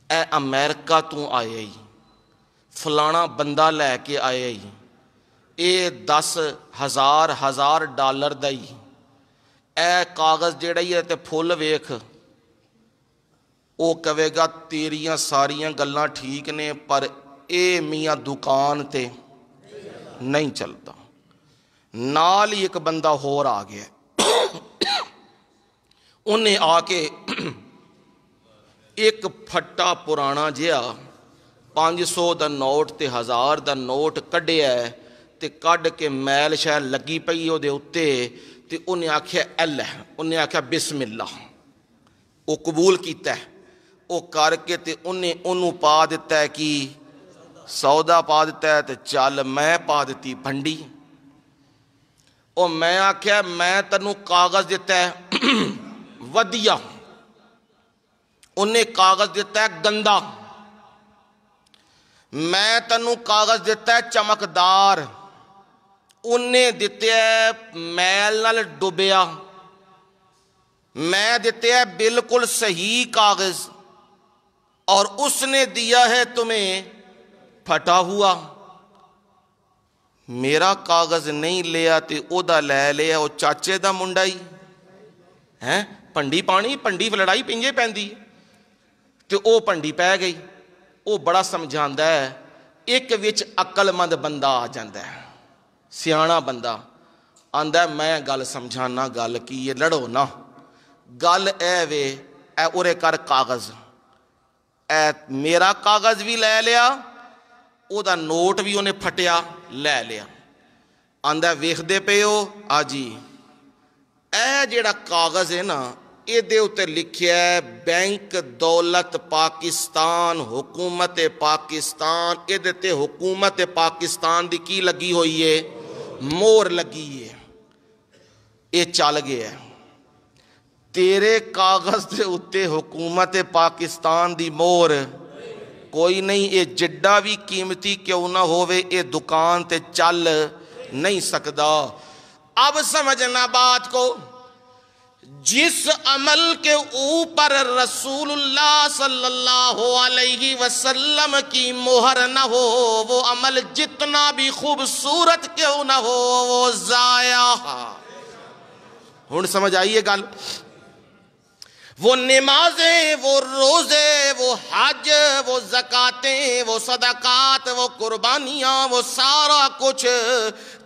اے امریکہ تو آئے ہی، فلانا بندہ لے کے آئے ہی، اے 10,000 ڈالر دائی، اے کاغذ جیڑا ہی ہے تے پھول ویکھ۔ او کہے گا تیریاں ساریاں گلاں ٹھیک نے، پر اے میاں دکان تے نہیں چلتا۔ نال ہی ایک بندہ ہور آ گیا، انہیں آ کے ایک پھٹا پرانا جہا 500 دا نوٹ تے 1000 دا نوٹ کڈیا ہے، تے کڈ کے میل شاید لگی پئی او دے اتے، تے انہیں آکھیا اللہ، انہیں آکھیا بسم اللہ، او قبول کیتا ہے، او کر کے تے انہوں پا دیتا ہے کہ سودا پا دیتا ہے، تے چل میں پا دیتی بھنڈی۔ او میں آکھیا میں تنوں کاغذ دیتا ہے ودیا، انہیں کاغذ دیتا ہے گندا، میں تنوں کاغذ دیتا ہے چمکدار، انہیں دیتے ہے میل نال ڈوبیا، میں دیتے ہے بالکل صحیح کاغذ، اور اس نے دیا ہے تمہیں پھٹا ہوا۔ میرا کاغذ نہیں لیا تے او دا لے لیا، او چاچے دا منڈا ہی ہیں، پنڈی پانی پنڈی لڑائی پنجے پیندی تے او پنڈی پہ گئی۔ او بڑا سمجھاندا ہے، ایک وچ عقل مند بندہ آ جاندا ہے، سیانا بندہ آندا ہے میں گل سمجھانا، گل کی یہ لڑو نا، گل اے وے اے اورے کر کاغذ، اے میرا کاغذ بھی لے لیا، او دا نوٹ بھی انہیں پھٹیا لے لیا، آندا ہے ویکھ دے پے ہو آ جی، اے جیڑا کاغذ ہے نا، اے دے اتے لکھیا ہے بینک دولت پاکستان، حکومت پاکستان، اے دیتے حکومت پاکستان دی کی لگی ہوئی ہے؟ مور لگی ہے، اے چل گیا ہے۔ تیرے کاغذ دے اتے حکومت پاکستان دی مور کوئی نہیں، اے جڈا بھی قیمتی کیوں نہ ہوئے، اے دکان تے چل نہیں سکدا۔ اب سمجھنا بات کو، جس عمل کے اوپر رسول اللہ صلی اللہ علیہ وسلم کی مہر نہ ہو وہ عمل جتنا بھی خوبصورت کیوں نہ ہو وہ ضائع۔ ہن سمجھ آئیے گل؟ وہ نمازیں، وہ روزے، وہ حج، وہ زکاتیں، وہ صدقات، وہ قربانیاں، وہ سارا کچھ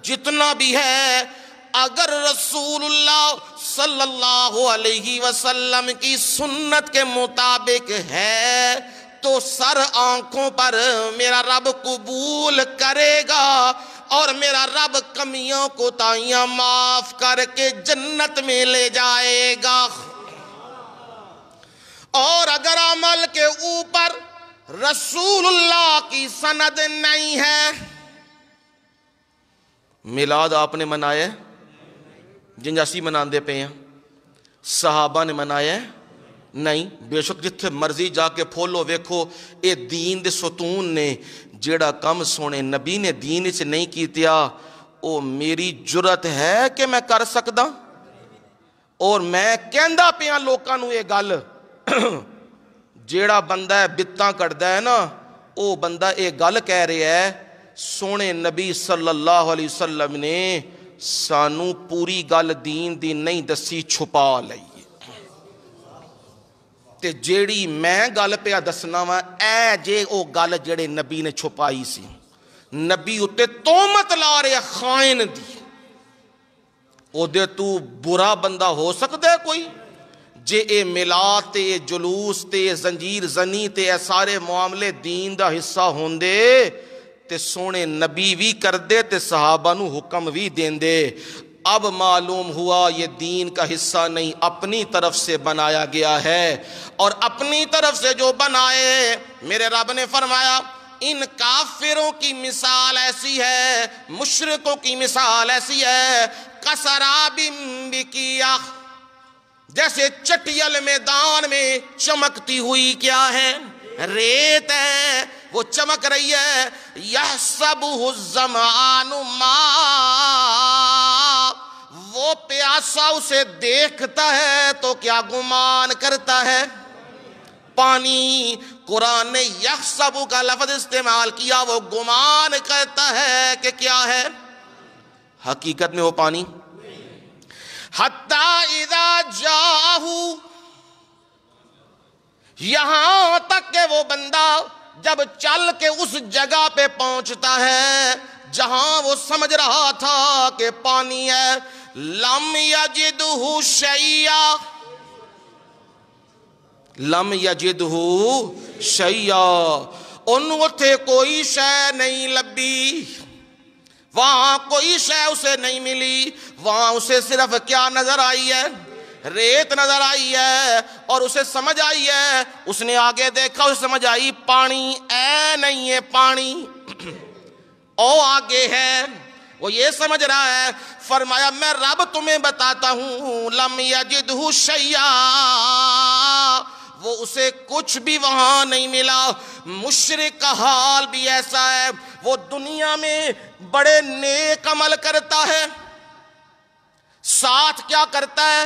جتنا بھی ہے، اگر رسول اللہ صلی اللہ علیہ وسلم کی سنت کے مطابق ہے تو سر آنکھوں پر میرا رب قبول کرے گا، اور میرا رب کمیوں کوتاہیاں معاف کر کے جنت میں لے جائے گا۔ اور اگر عمل کے اوپر رسول اللہ کی سند نہیں ہے، میلاد آپ نے منایا جن اسی مناندے پے ہیں، صحابہ نے منایا نہیں، بے شک جتھے مرضی جا کے پھولو ویکھو اے دین دے ستون نے جیڑا کم سونے نبی نے دین سے نہیں کیتیا او میری جرت ہے کہ میں کر سکدا؟ اور میں کہندا پیاں لوکاں نوں اے گل جیڑا بندہ بتاں کردہ ہے نا او بندہ اے گل کہہ رہے ہے سونے نبی صلی اللہ علیہ وسلم نے سانو پوری گل دین دی نہیں دسی چھپا لئی تے جیڑی میں گل پہ دسنا وا اے جے او گل جیڑے نبی نے چھپائی سی، نبی اتے تہمت لا رہے خائن دی، او دے تو برا بندہ ہو سکتا ہے کوئی؟ جے اے میلاد تے اے جلوس تے اے زنجیر زنی تے اے سارے معاملے دین دا حصہ ہوندے تے سونے نبی بھی کر دے تے صحابہ نو حکم بھی دین دے۔ اب معلوم ہوا یہ دین کا حصہ نہیں، اپنی طرف سے بنایا گیا ہے، اور اپنی طرف سے جو بنائے میرے رب نے فرمایا ان کافروں کی مثال ایسی ہے، مشرکوں کی مثال ایسی ہے، کسراب بکیہ، جیسے چٹیل میدان میں چمکتی ہوئی کیا ہے؟ ریت ہے، وہ چمک رہی ہے، یحسبہ الظمآن ماء، وہ پیاسا اسے دیکھتا ہے تو کیا گمان کرتا ہے؟ پانی۔ قرآن نے یحسب کا لفظ استعمال کیا، وہ گمان کرتا ہے کہ کیا ہے؟ حقیقت میں وہ پانی۔ حتی اذا جاہو، یہاں تک کہ وہ بندہ جب چل کے اس جگہ پہ پہنچتا ہے جہاں وہ سمجھ رہا تھا کہ پانی ہے، لم یجدہ شیئا، لم یجدہ شیئا، انہوں تھے کوئی شے نہیں لبی، وہاں کوئی شے اسے نہیں ملی، وہاں اسے صرف کیا نظر آئی ہے؟ ریت نظر آئی ہے، اور اسے سمجھ آئی ہے، اس نے آگے دیکھا اسے سمجھ آئی پانی اے نہیں ہے پانی او آگے ہے، وہ یہ سمجھ رہا ہے۔ فرمایا میں رب تمہیں بتاتا ہوں لم یجدہ شیئا، وہ اسے کچھ بھی وہاں نہیں ملا۔ مشرک کا حال بھی ایسا ہے، وہ دنیا میں بڑے نیک عمل کرتا ہے، ساتھ کیا کرتا ہے؟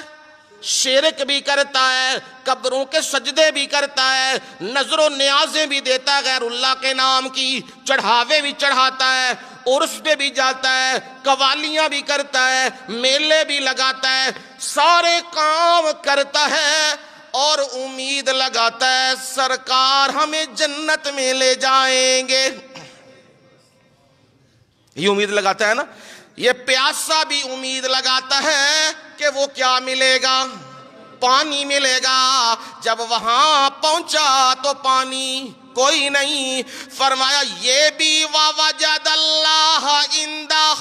شرک بھی کرتا ہے، قبروں کے سجدے بھی کرتا ہے، نظر و نیازیں بھی دیتا ہے غیر اللہ کے نام کی، چڑھاوے بھی چڑھاتا ہے، عرس پہ بھی جاتا ہے، قوالیاں بھی کرتا ہے، میلے بھی لگاتا ہے، سارے کام کرتا ہے، اور امید لگاتا ہے سرکار ہمیں جنت میں لے جائیں گے، یہ امید لگاتا ہے نا۔ یہ پیاسا بھی امید لگاتا ہے کہ وہ کیا ملے گا؟ پانی ملے گا۔ جب وہاں پہنچا تو پانی کوئی نہیں۔ فرمایا یہ بھی وَوَجَدَ اللَّهَ عِندَهُ،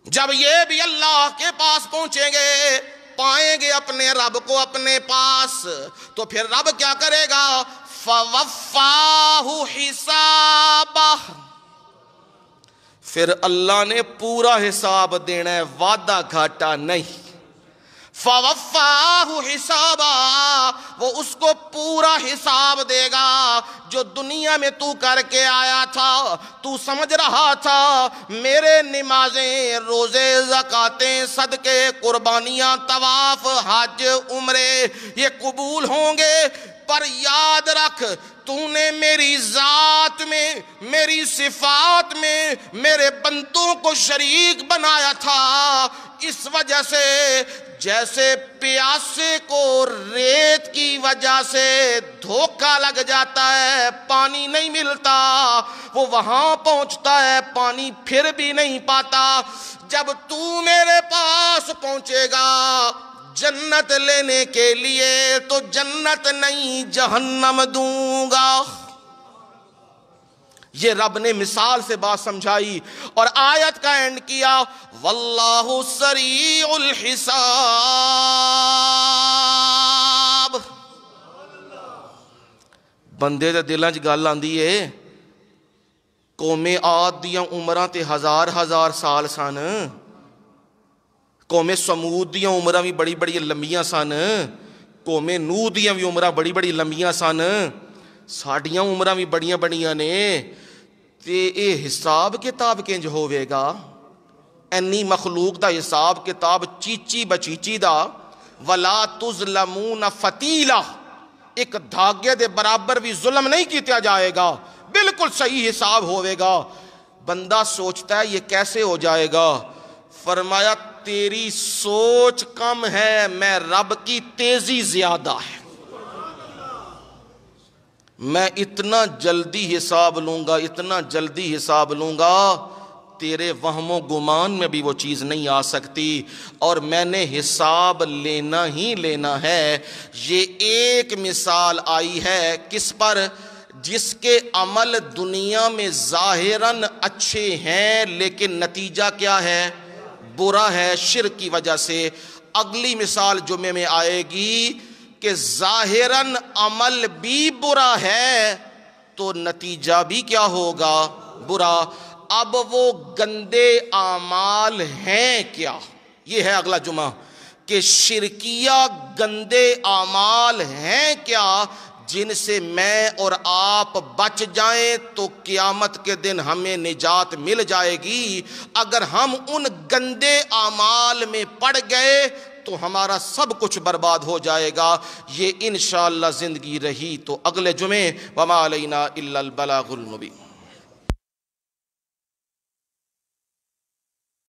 جب یہ بھی اللہ کے پاس پہنچیں گے پائیں گے اپنے رب کو اپنے پاس، تو پھر رب کیا کرے گا؟ فَوَفَّاهُ حِسَابَهُ، پھر اللہ نے پورا حساب دینا ہے، وعدہ گھاٹا نہیں۔ فَوَفَّاهُ حِسَابًا، وہ اس کو پورا حساب دے گا جو دنیا میں تو کر کے آیا تھا۔ تو سمجھ رہا تھا میرے نمازیں، روزے، زکاتیں، صدقے، قربانیاں، طواف، حج، عمرے یہ قبول ہوں گے، پر یاد رکھ تو نے میری ذات میں، میری صفات میں میرے بندوں کو شریک بنایا تھا۔ اس وجہ سے جیسے پیاسے کو ریت کی وجہ سے دھوکہ لگ جاتا ہے، پانی نہیں ملتا، وہ وہاں پہنچتا ہے، پانی پھر بھی نہیں پاتا، جب تو میرے پاس پہنچے گا جنت لینے کے لیے تو جنت نہیں جہنم دوں گا۔ یہ رب نے مثال سے بات سمجھائی اور آیت کا اینڈ کیا، واللہ سریع الحساب۔ بندے دے دلاں چ گل آندی ہے، قوم عاد دیاں عمراں تے ہزار ہزار سال سن، قوم سمود دیاں عمراں بھی بڑی بڑی لمبیاں سن، قوم نوح دیاں بھی عمراں بڑی بڑی لمبیاں سن، ساڈیاں عمراں بھی بڑیاں بڑیاں نے، تے اے حساب کتاب کنج ہوئے گا؟ اینی مخلوق دا حساب کتاب چیچی بچیچی دا، ولا تظلمون فتیلا، ایک دھاگے دے برابر بھی ظلم نہیں کیتا جائے گا، بالکل صحیح حساب ہوئے گا۔ بندہ سوچتا ہے یہ کیسے ہو جائے گا؟ فرمایا تیری سوچ کم ہے، میں رب کی تیزی زیادہ ہے، میں اتنا جلدی حساب لوں گا، اتنا جلدی حساب لوں گا، تیرے وہم و گمان میں بھی وہ چیز نہیں آ سکتی، اور میں نے حساب لینا ہی لینا ہے۔ یہ ایک مثال آئی ہے کس پر؟ جس کے عمل دنیا میں ظاہراً اچھے ہیں لیکن نتیجہ کیا ہے؟ برا ہے، شرک کی وجہ سے۔ اگلی مثال جمعے میں آئے گی کہ ظاہراً عمل بھی برا ہے تو نتیجہ بھی کیا ہوگا؟ برا۔ اب وہ گندے اعمال ہیں کیا؟ یہ ہے اگلا جمعہ کہ شرکیہ گندے اعمال ہیں کیا جن سے میں اور آپ بچ جائیں تو قیامت کے دن ہمیں نجات مل جائے گی۔ اگر ہم ان گندے اعمال میں پڑ گئے تو ہمارا سب کچھ برباد ہو جائے گا۔ یہ انشاءاللہ زندگی رہی تو اگلے جمعے، وما علینا الا البلاغ المبین۔